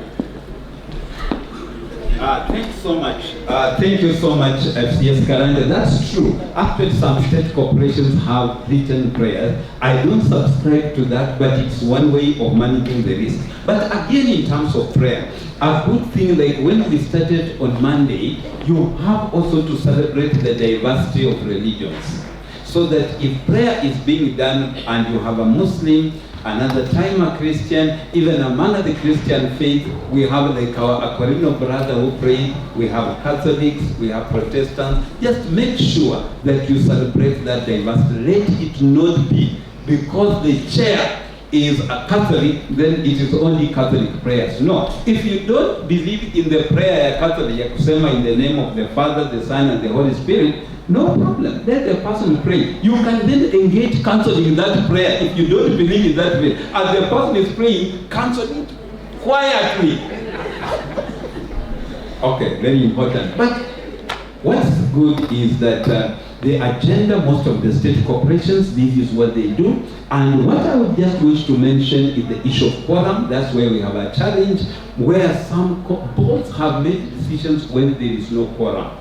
Thanks so much. Thank you so much, FCS Karanja. That's true. Actually, some state corporations have written prayers. I don't subscribe to that, but it's one way of managing the risk. But again, in terms of prayer, a good thing, like when we started on Monday, you have also to celebrate the diversity of religions. So that if prayer is being done and you have a Muslim, another time a Christian, even among the Christian faith, we have like our Aquilino brother who pray, we have Catholics, we have Protestants. Just make sure that you celebrate that diversity. Let it not be because the chair is a Catholic, then it is only Catholic prayers. No. If you don't believe in the prayer Catholic, ya kusema in the name of the Father, the Son, and the Holy Spirit, no problem. Let the person pray. You can then engage counseling in that prayer if you don't believe in that prayer. As the person is praying, counsel it quietly. Okay, very important. But what's good is that the agenda, most of the state corporations, this is what they do. And what I would just wish to mention is the issue of quorum. That's where we have a challenge, where some boards have made decisions when there is no quorum.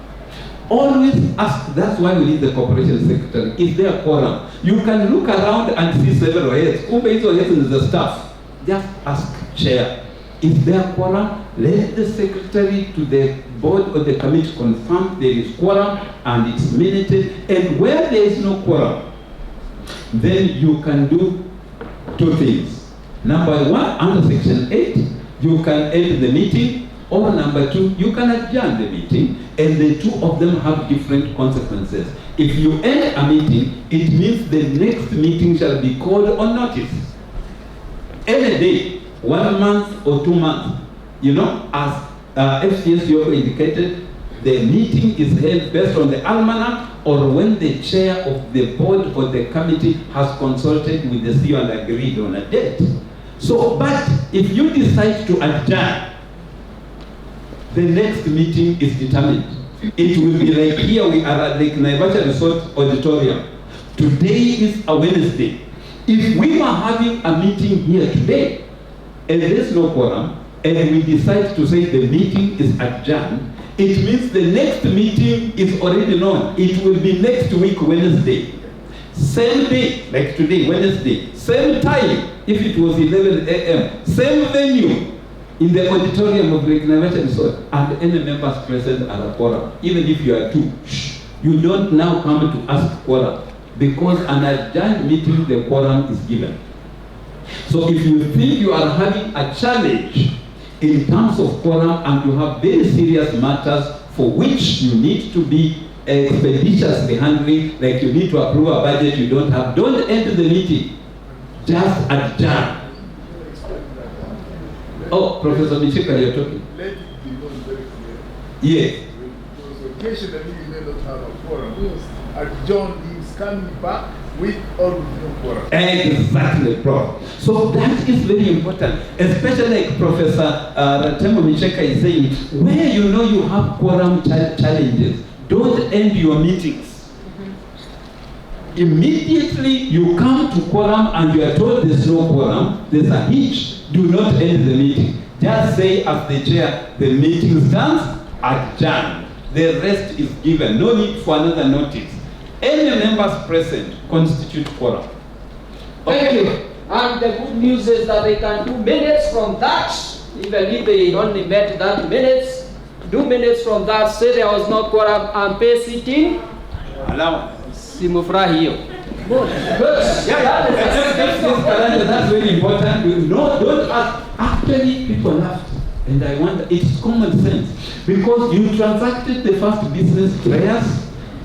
Always ask, that's why we need the corporation secretary. Is there a quorum? You can look around and see several heads. Who pays your heads is the staff? Just ask chair. Is there a quorum? Let the secretary to the board or the committee confirm there is quorum and it's minuted. And where there is no quorum, then you can do two things. Number one, under section 8, you can end the meeting. Or number two, you can adjourn the meeting, and the two of them have different consequences. If you end a meeting, it means the next meeting shall be called on notice. Any day, 1 month or 2 months, you know, as FCS Yoko indicated, the meeting is held based on the almanac or when the chair of the board or the committee has consulted with the CEO and agreed on a date. So, but if you decide to adjourn, the next meeting is determined. It will be like here we are at the Naivasha Resort Auditorium. Today is a Wednesday. If we were having a meeting here today, and there is no quorum, and we decide to say the meeting is adjourned, it means the next meeting is already known. It will be next week, Wednesday. Same day, like today, Wednesday. Same time, if it was 11 a.m. Same venue. In the auditorium of the Naivasha Resort, and any members present at a quorum, even if you are two, you don't now come to ask quorum, because an adjourned meeting, the quorum is given. So if you think you are having a challenge in terms of quorum and you have very serious matters for which you need to be expeditiously handling, like you need to approve a budget you don't have, don't end the meeting, just adjourn. Oh, Professor Michika, you're talking.
Let it be known very clearly.
Yes.
Because occasionally you may not have a quorum. Adjourn is coming back with or with no quorum.
Exactly, Prof. So that is very important, especially like Professor Ratemo Micheka is saying, where you know you have quorum challenges, don't end your meetings. Immediately you come to quorum and you are told there's no quorum, there's a hitch, Do not end the meeting. Just say as the chair, the meeting stands adjourned. The rest is given. No need for another notice. Any members present constitute quorum.
Thank you. And the good news is that they can do minutes from that, even if they only met that minutes. Do minutes from that, say there was no quorum, and pay sitting.
Allowance.
Simufrahi hiyo. Good.
That's very important. No, don't ask. Actually, people laughed. And I wonder, it's common sense. Because you transacted the first business prayers,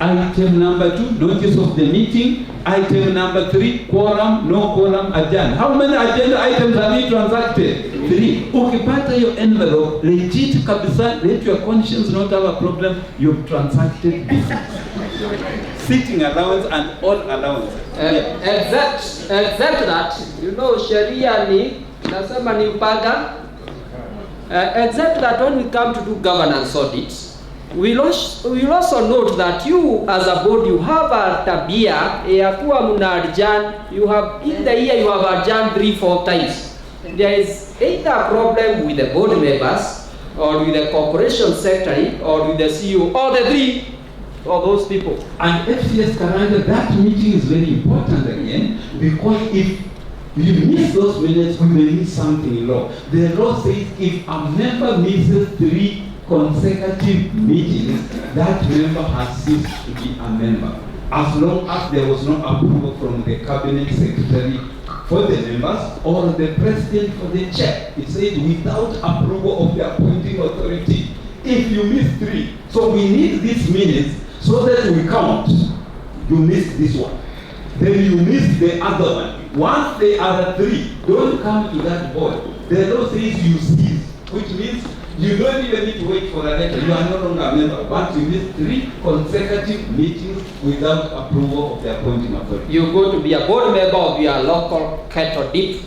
item number 2, notice of the meeting, item number 3, quorum, no quorum, adjourn. How many agenda items have you transacted? 3. Ukipata your envelope, legit kabisa, let your conscience not have a problem, you've transacted business. Sitting allowance and all allowances.
Except that, you know, Sharia ni, nasema ni upaga. Except that when we come to do governance audits, we'll also note that you as a board, you have a tabia ya kuwa muna adjourn. You have, in the year you have adjourned 3-4 times. There is either a problem with the board members, or with the corporation secretary, or with the CEO, or the 3 of those people.
And FCS Karanja, that meeting is very important again, because if you miss those minutes, we may miss something in law. The law says if a member misses 3 consecutive meetings, that member has ceased to be a member. As long as there was no approval from the cabinet secretary for the members or the president for the chair. It says without approval of the appointing authority. If you miss 3, so we need these minutes so that we count. You missed this one. Then you miss the other one. Once they are 3, don't come to that board. The law says you cease, which means you don't even need to wait for a letter. You are no longer a member. Once you miss 3 consecutive meetings without approval of the appointing authority.
You go to be a board member of your local cattle dip.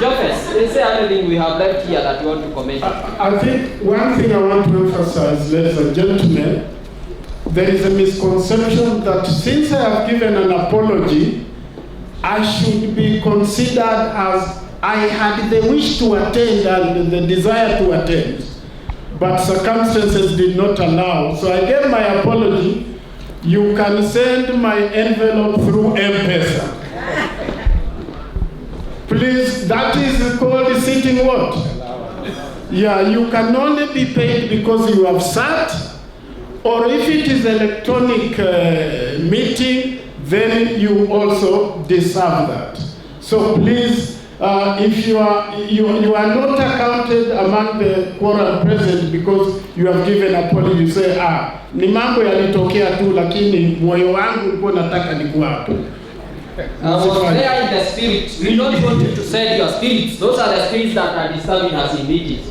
Joseph, is there anything we have left here that you want to comment?
I think one thing I want to emphasize, ladies and gentlemen, there is a misconception that since I have given an apology, I should be considered as I had the wish to attend and the desire to attend, but circumstances did not allow. So I gave my apology. You can send my envelope through M-Pesa. Please, that is called sitting what? Yeah, you can only be paid because you have sat, or if it is electronic meeting, then you also deserve that. So please, if you are not accounted among the quorum present because you have given apology, you say, ni mambo yalitokea tu, lakini moyo wangu ulikuwa nataka nikuwa hapo.
Was there in the spirit. We don't want you to send your spirits. Those are the spirits that are disturbing us in meetings.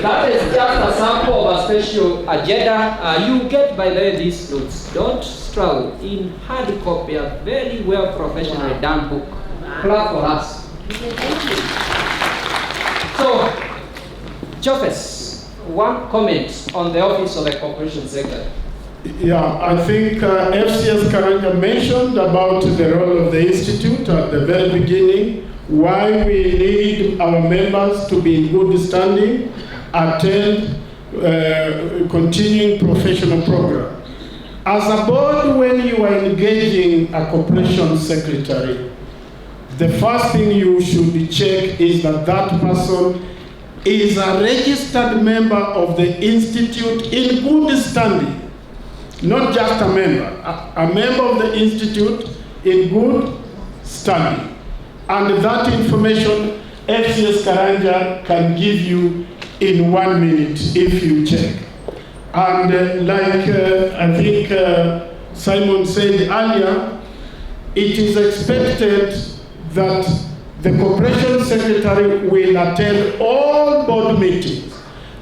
That is just a sample of a special agenda. You get, by the way, these notes. Don't struggle. In hard copy, a very well professionally done book. Clap for us. So, Jofes, one comment on the office of the corporation secretary.
Yeah, I think FCS Karanja mentioned about the role of the Institute at the very beginning, why we need our members to be in good standing, attend continuing professional program. As a board, when you are engaging a corporation secretary, the first thing you should check is that that person is a registered member of the Institute in good standing. Not just a member, a member of the Institute in good standing. And that information FCS Karanja can give you in 1 minute if you check. And I think Simon said earlier, it is expected that the corporation secretary will attend all board meetings.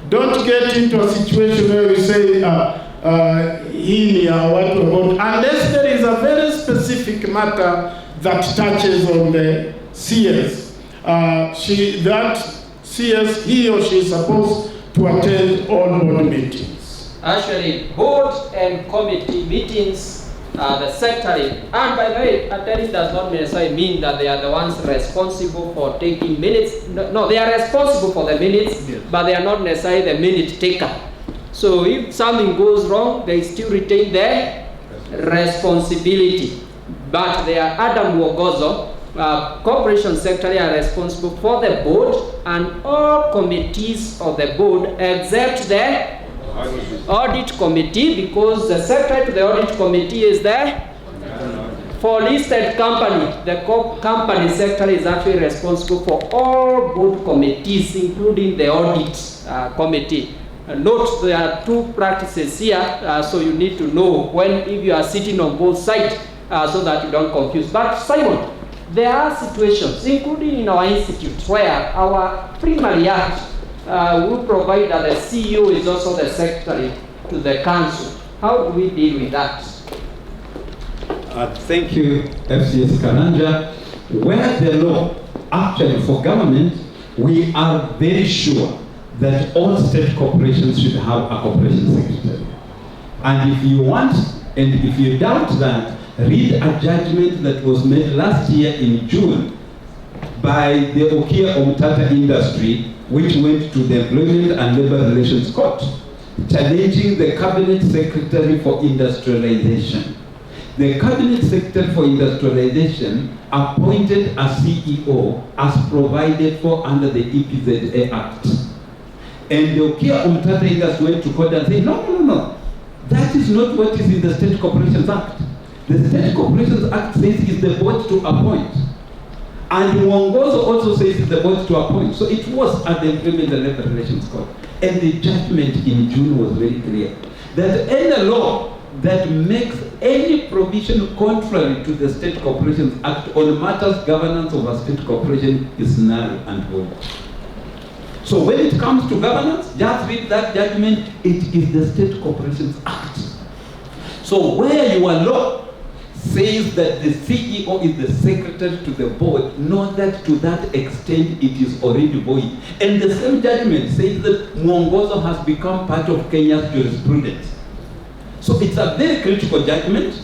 Don't get into a situation where we say, unless there is a very specific matter that touches on the CS. That CS, he or she is supposed to attend all board meetings.
Actually, board and committee meetings the secretary. And by the way, attending does not necessarily mean that they are the ones responsible for taking minutes. No, they are responsible for the minutes,
Yes.
but they are not necessarily the minute taker. So if something goes wrong, they still retain their responsibility. But they are Adam Wogozo, Corporation Secretary, are responsible for the board and all committees of the board except the Audit Committee, because the Secretary to the Audit Committee is there. For listed company, the company secretary is actually responsible for all board committees, including the audit committee. Note there are two practices here, so you need to know if you are sitting on both sides, so that you don't confuse. But Simon, there are situations, including in our institute, where our primary act will provide that the CEO is also the secretary to the council. How do we deal with that?
Thank you, FCS Karanja. Where the law, actually for government, we are very sure that all state corporations should have a corporation secretary. And if you want, and if you doubt that, read a judgment that was made last year in June by the Okia Omtata Industry, which went to the Employment and Labor Relations Court, challenging the Cabinet Secretary for Industrialization. The Cabinet Secretary for Industrialization appointed a CEO as provided for under the EPZA Act. And the Okia Omtata Industry went to court and said, no. That is not what is in the State Corporations Act. The State Corporations Act says it's the board to appoint. And Mwongozo also says it's the board to appoint. So it was at the Employment and Labor Relations Court. And the judgment in June was very clear that any law that makes any provision contrary to the State Corporations Act on matters governance of a state corporation is null and void. So when it comes to governance, just read that judgment, it is the State Corporations Act. So where your law says that the CEO is the secretary to the board, know that to that extent it is already void. And the same judgment says that Mwongozo has become part of Kenya's jurisprudence. So it's a very critical judgment,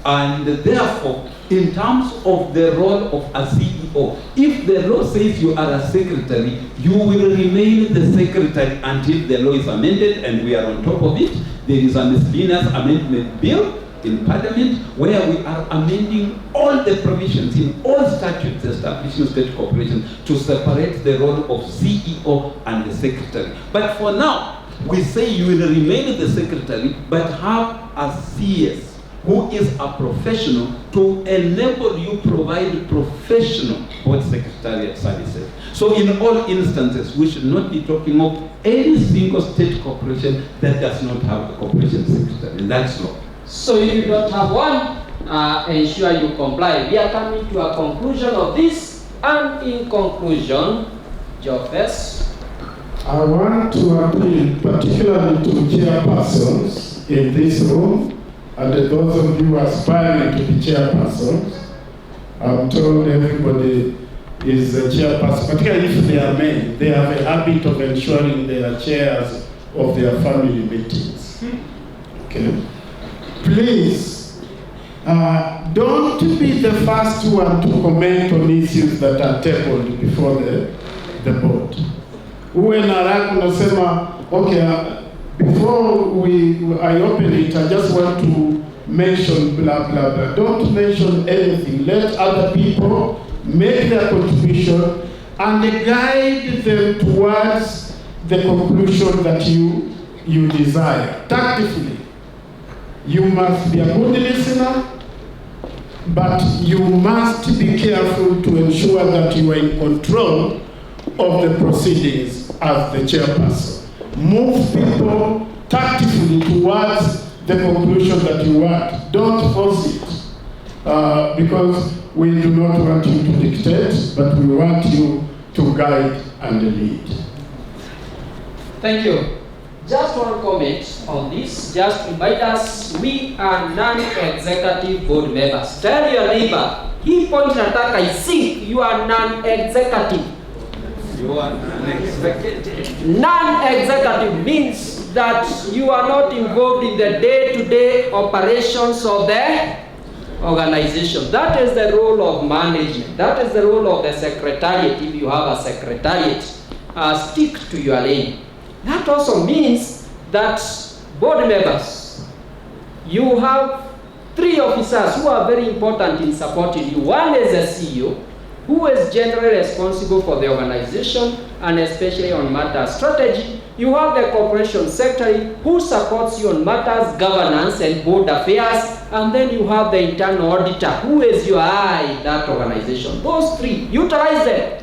and therefore, in terms of the role of a CEO, if the law says you are a secretary, you will remain the secretary until the law is amended, and we are on top of it. There is a miscellaneous amendment bill in Parliament where we are amending all the provisions in all statutes establishing state corporations to separate the role of CEO and the secretary. But for now, we say you will remain the secretary, but have a CS who is a professional to enable you provide professional board secretariat services. So in all instances, we should not be talking of any single state corporation that does not have a corporation secretary, and that's law.
So if you don't have one, ensure you comply. We are coming to a conclusion of this, and in conclusion, Jofes.
I want to appeal particularly to chairpersons in this room and those of you aspiring to be chairpersons. I'm told everybody is a chairperson, particularly if they are men. They have a habit of ensuring they are chairs of their family meetings. Okay? Please, don't be the first one to comment on issues that are tabled before the board. Uwe na haraka unasema, okay, before I open it, I just want to mention blah, blah, blah. Don't mention anything. Let other people make their contribution and guide them towards the conclusion that you desire. Tactfully. You must be a good listener, but you must be careful to ensure that you are in control of the proceedings as the chairperson. Move people tactfully towards the conclusion that you want. Don't force it, because we do not want you to dictate, but we want you to guide and lead.
Thank you. Just one comment on this. Just remind us, we are non-executive board members. Tell your neighbor, hii point nataka isink, you are non-executive.
You are non-executive.
Non-executive means that you are not involved in the day-to-day operations of the organization. That is the role of management. That is the role of the secretariat. If you have a secretariat, stick to your lane. That also means that board members, you have 3 officers who are very important in supporting you. One is the CEO, who is generally responsible for the organization and especially on matters strategy. You have the corporation secretary who supports you on matters governance and board affairs, and then you have the internal auditor who is your eye in that organization. Those 3, utilize them.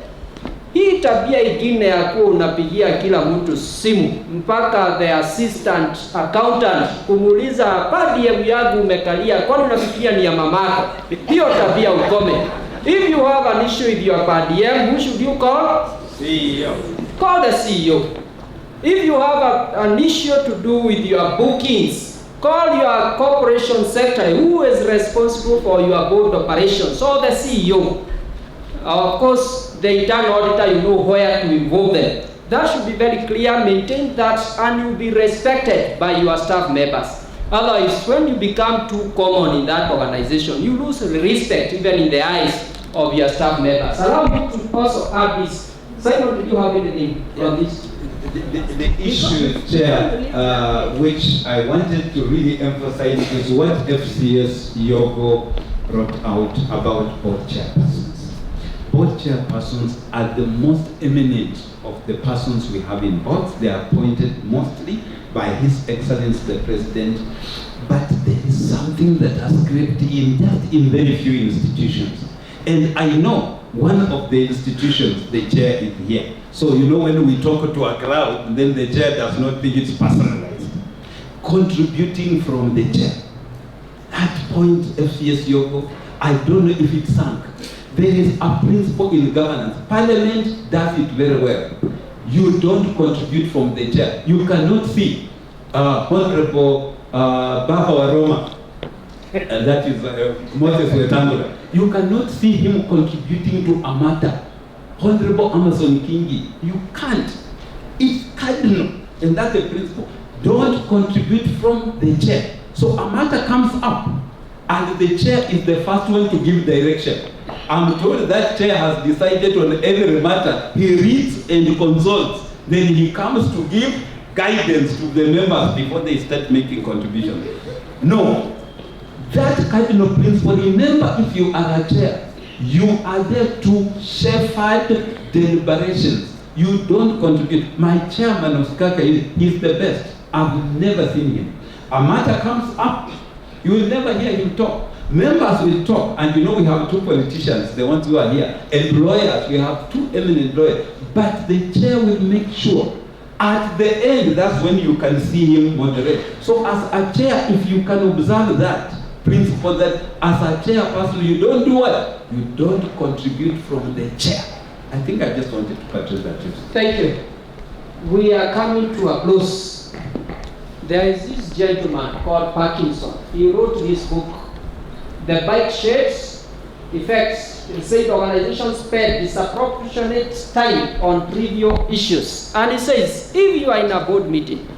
Hii tabia ingine ya kuwa unapigia kila mtu simu mpaka the assistant accountant kumuuliza PDM yangu umekalia kwani unafikiria ni ya mamako. Hiyo tabia ukome. If you have an issue with your PDM, who should you call? CEO. Call the CEO. If you have an issue to do with your bookings, call your corporation secretary who is responsible for your board operations, or the CEO. Of course, the internal auditor, you know where to involve them. That should be very clear, maintain that, and you'll be respected by your staff members. Otherwise, when you become too common in that organization, you lose respect even in the eyes of your staff members. Allow me to also add this. Simon, do you have anything on this?
The issue, Chair, which I wanted to really emphasize is what FCS Yogo brought out about board chairpersons. Board chairpersons are the most eminent of the persons we have in boards. They are appointed mostly by His Excellency the President, but there is something that has crept in just in very few institutions. And I know one of the institutions, the chair is here. So you know when we talk to a crowd, then the chair does not think it's personalized. Contributing from the chair. At point, FCS Yogo, I don't know if it sank. There is a principle in governance. Parliament does it very well. You don't contribute from the chair. You cannot see Honorable Baba Waroma, that is Moses Wetangula. You cannot see him contributing to a matter. Honorable Amason Kingi, you can't. It's cardinal, and that's the principle. Don't contribute from the chair. So a matter comes up, and the chair is the first one to give direction. I'm told that chair has decided on every matter. He reads and consults. Then he comes to give guidance to the members before they start making contributions. No. That cardinal principle, remember, if you are a chair, you are there to shepherd deliberations. You don't contribute. My chairman of Skaka is the best. I've never seen him. A matter comes up, you will never hear him talk. Members will talk, and you know we have 2 politicians, the ones who are here, and lawyers, we have 2 eminent lawyers. But the chair will make sure, at the end, that's when you can see him moderate. So as a chair, if you can observe that principle, that as a chairperson, you don't do what? You don't contribute from the chair. I think I just wanted to purchase that.
Thank you. We are coming to a close. There is this gentleman called Parkinson. He wrote this book, The Bike Sheds Effects. He said organizations spend disproportionate time on trivial issues. And he says, if you are in a board meeting,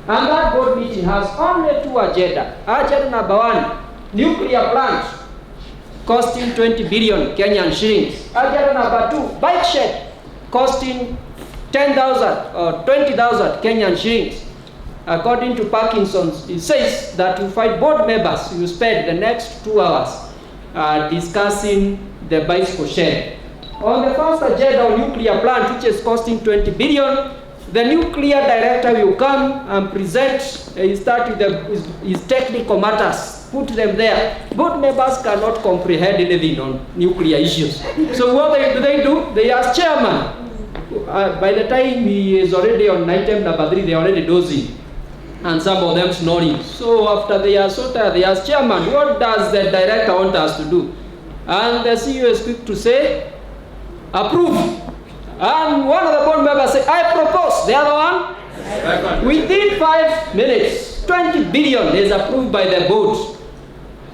and that board meeting has only 2 agendas. Agenda number 1, nuclear plant, costing 20 billion Kenyan shillings. Agenda number 2, bike shed, costing 10,000 or 20,000 Kenyan shillings. According to Parkinson's, it says that you find board members, you spend the next 2 hours discussing the bicycle shed. On the first agenda on nuclear plant, which is costing 20 billion, the nuclear director will come and present, start with his technical matters, put them there. Board members cannot comprehend anything on nuclear issues. So what do? They ask chairman. By the time he is already on item number 3, they are already dozing, and some of them snoring. So after they are so tired, they ask chairman, what does the director want us to do? And the CEO is quick to say, approve. And one of the board members say, I propose. The other one, within 5 minutes, 20 billion is approved by the board.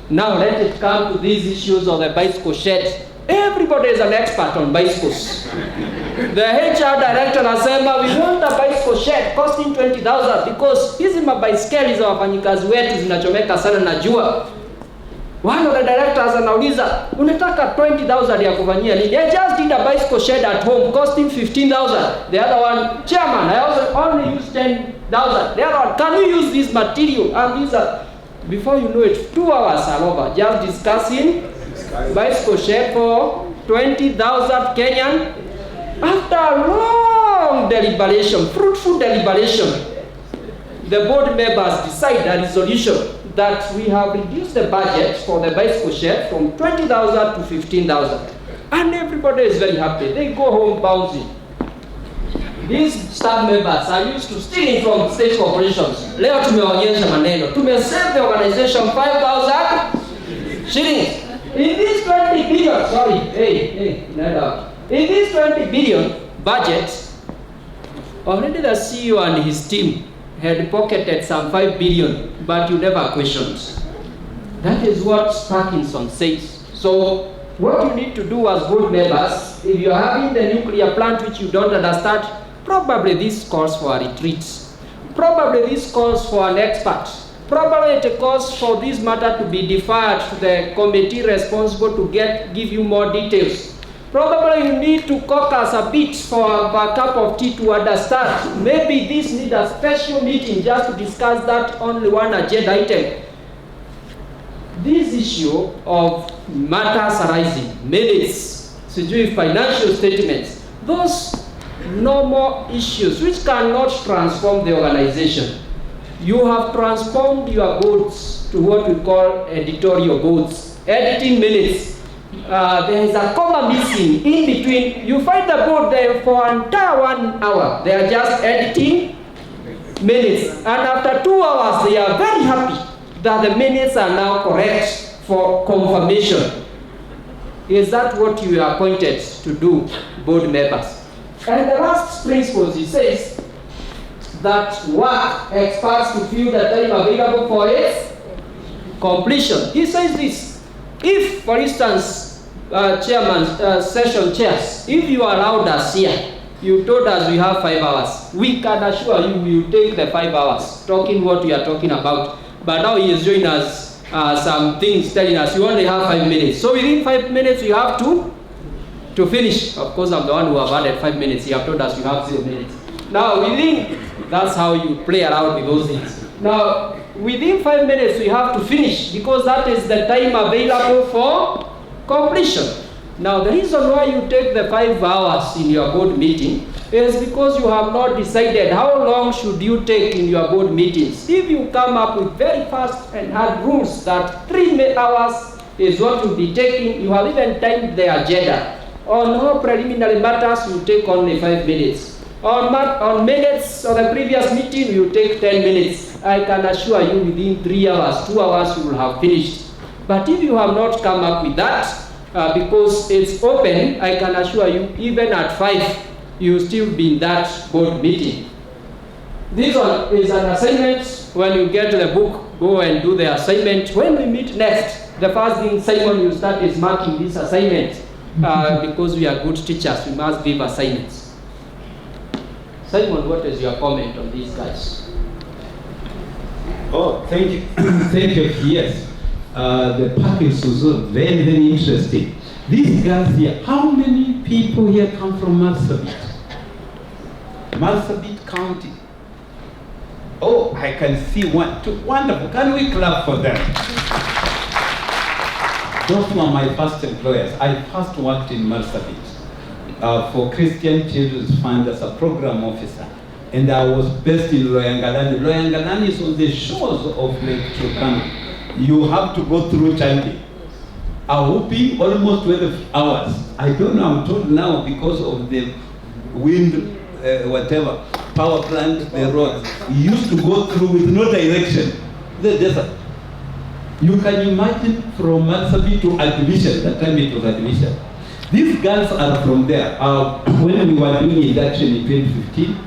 Now let it come to these issues of the bicycle shed. Everybody is an expert on bicycles. The HR director has said, we want a bicycle bicycle shed costing 20,000 because hizi mabaiskeli za wafanyikazi wetu zinachomeka sana na jua. One of the directors anauliza, unataka 20,000 ya kufanyia nini? I just did a bicycle shed at home costing 15,000. The other one, chairman, I also only use 10,000. The other one, can we use this material? And these are, before you know it, 2 hours are over just discussing bicycle shed for 20,000 Kenyan. After long deliberation, fruitful deliberation, the board members decide a resolution that we have reduced the budget for the bicycle shed from 20,000 to 15,000. And everybody is very happy. They go home bouncing. These staff members are used to stealing from state corporations. Leo tumeonyesha maneno. Save the organization 5,000 shillings. In this 20 billion, sorry, in this 20 billion budget, already the CEO and his team had pocketed some 5 billion, but you never questioned. That is what Parkinson says. So what you need to do as board members, if you're having the nuclear plant which you don't understand, probably this calls for a retreat. Probably this calls for an expert. Probably it calls for this matter to be deferred to the committee responsible to give you more details. Probably you need to caucus a bit for a cup of tea to understand. Maybe this needs a special meeting just to discuss that only one agenda item. This issue of matters arising, minutes, financial statements, those normal issues which cannot transform the organization. You have transformed your boards to what we call editorial boards, editing minutes. There is a comma missing in between. You find the board there for an entire 1 hour. They are just editing minutes. And after 2 hours, they are very happy that the minutes are now correct for confirmation. Is that what you are appointed to do, board members? And the last principle, he says, that work expires to fill the time available for its completion. He says this: if, for instance, session chairs, if you allowed us here, you told us we have 5 hours, we can assure you we will take the 5 hours, talking what we are talking about. But now he is showing us some things, telling us you only have 5 minutes. So within 5 minutes you have to finish. Of course, I'm the one who have added 5 minutes. You have told us you have 0 minutes. Now that's how you play around with those things. Now, within 5 minutes, we have to finish because that is the time available for completion. Now, the reason why you take the 5 hours in your board meeting is because you have not decided how long should you take in your board meetings. If you come up with very fast and hard rules that 3 hours is what will be taken, you have even timed the agenda. On all preliminary matters, you take only 5 minutes. On minutes of the previous meeting, you take 10 minutes. I can assure you within 3 hours, 2 hours, you will have finished. But if you have not come up with that, because it's open, I can assure you, even at 5, you will still be in that board meeting. This one is an assignment. When you get the book, go and do the assignment. When we meet next, the first thing Simon will start is marking this assignment. Because we are good teachers, we must give assignments. Simon, what is your comment on these guys?
Oh, thank you. Thank you. Yes. The package was very, very interesting. These guys here, how many people here come from Marsabit? Marsabit County. Oh, I can see 1, 2. Wonderful. Can we clap for them? Those were my first employers. I first worked in Marsabit for Christian Children's Fund as a program officer. And I was based in Loyangalani. Loyangalani is on the shores of Lake Turkana. You have to go through Chandi. A whooping almost 12 hours. I don't know, I'm told now because of the wind, whatever, power plant, the road. You used to go through with no direction, the desert. You can imagine from Marsabit to admission, that time it was admission. These girls are from there. When we were doing induction in 2015,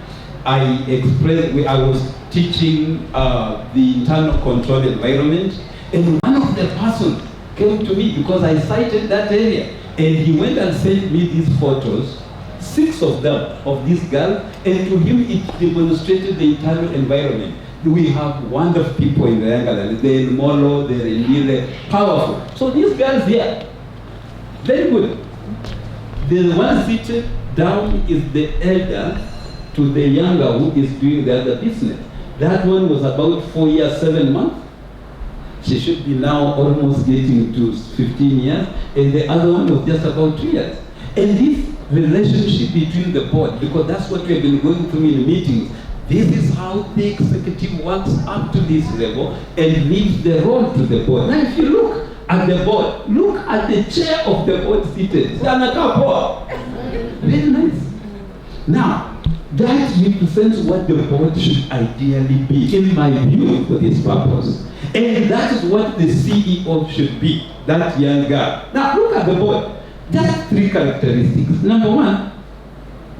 I was teaching the internal control environment, and one of the persons came to me because I cited that area, and he went and sent me these photos 6 of them, of these girls, and to him it demonstrated the entire environment. We have wonderful people in the Yangaland. They're in Molo, they're in Lille, powerful. So these girls here, very good. The one seated down is the elder to the younger who is doing the other business. That one was about 4 years, 7 months. She should be now almost getting to 15 years. And the other one was just about 2 years. And this relationship between the board, because that's what we have been going through in meetings, this is how the executive works up to this level and leaves the role to the board. Now if you look at the board, look at the chair of the board seated. Very nice. Now, that represents what the board should ideally be, in my view, for this purpose. And that is what the CEO should be, that young guy. Now, look at the board. Just 3 characteristics. Number 1,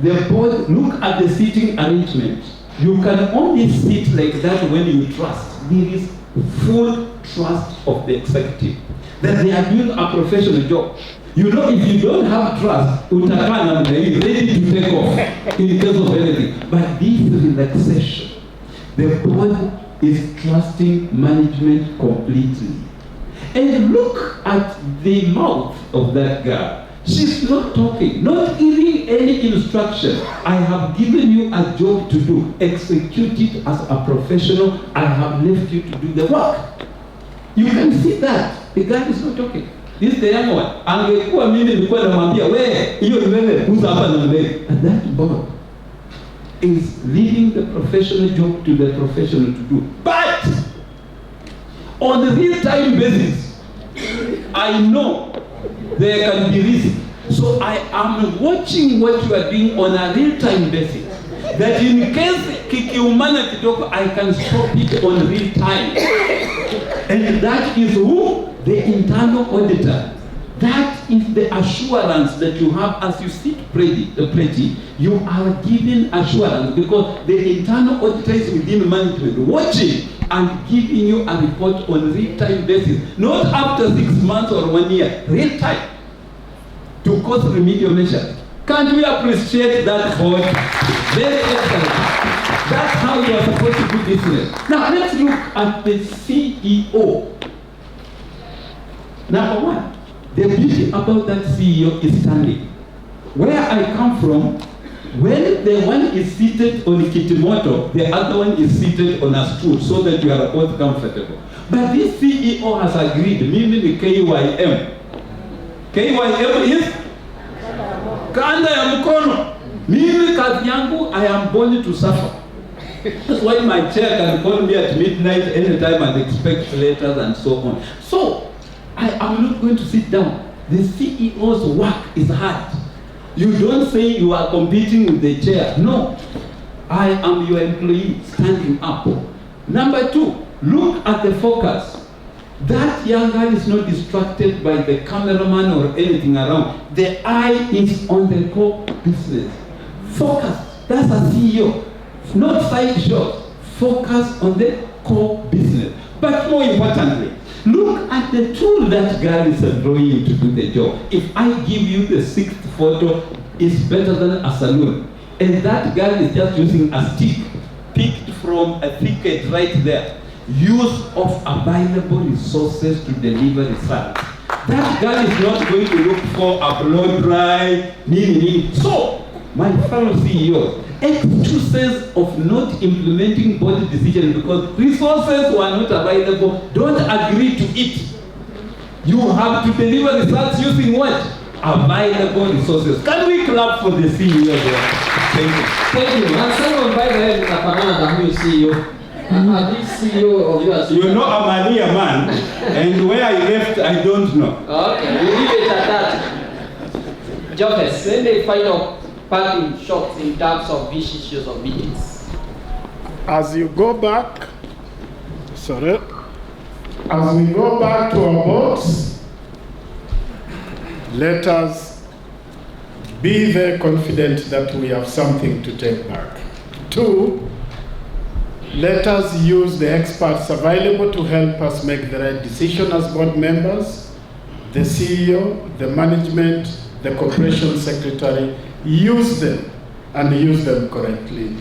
the board, look at the seating arrangement. You can only sit like that when you trust. There is full trust of the executive that they are doing a professional job. You know, if you don't have trust, utakana is ready to take off in case of anything. But this relaxation, the board is trusting management completely. And look at the mouth of that girl. She's not talking, not giving any instruction. I have given you a job to do. Execute it as a professional. I have left you to do the work. You can see that. The guy is not talking. This is the young one. Angekuwa mimi nilikuwa namwambia wewe hiyo ni wewe kuza hapa na mbele. And that board is leaving the professional job to the professional to do. But on the real-time basis, I know there can be risk. So I am watching what you are doing on a real-time basis. That in case kikiumana kidogo, I can stop it on real time. And that is who? The internal auditor. That is the assurance that you have as you sit pretty. You are given assurance because the internal auditor is within management, watching and giving you a report on real-time basis. Not after 6 months or 1 year, real-time. To cause remedial measures. Can't we appreciate that board? Very excellent. That's how you are supposed to do business. Now let's look at the CEO. Number 1, the beauty about that CEO is standing. Where I come from, when the one is seated on kitimoto, the other one is seated on a stool so that you are both comfortable. But this CEO has agreed, mimi ni KYM. KYM is kanda ya mkono. Mimi kazi yangu, I am born to suffer. That's why my chair can call me at midnight anytime and expect letters and so on. So, I am not going to sit down. The CEO's work is hard. You don't say you are competing with the chair. No. I am your employee standing up. Number 2, look at the focus. That young guy is not distracted by the cameraman or anything around. The eye is on the core business. Focus. That's a CEO. Not side shots. Focus on the core business. But more importantly, look at the tool that girl is employing to do the job. If I give you the 6th photo, it's better than a saloon. And that girl is just using a stick picked from a thicket right there. Use of available resources to deliver results. That girl is not going to look for a blow dry, need. So, my fellow CEOs, excuses of not implementing board decisions because resources were not available, don't agree to it. You have to deliver results using what? Available resources. Can we clap for the CEO there? Thank you.
Thank you. And someone by the way, Napanana, who is CEO. This CEO of yours.
You know I'm a Malia man, and where I left, I don't know.
Okay, we leave it at that. Jokes, any final parting shots in terms of these issues of meetings?
As you go back, as we go back to our boards, let us be very confident that we have something to take back. 2, let us use the experts available to help us make the right decision as board members, the CEO, the management, the corporation secretary, use them and use them correctly.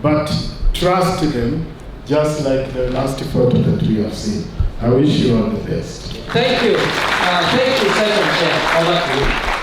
But trust them, just like the last photo that we have seen. I wish you all the best.
Thank you. Thank you, Second Chair. Over to you.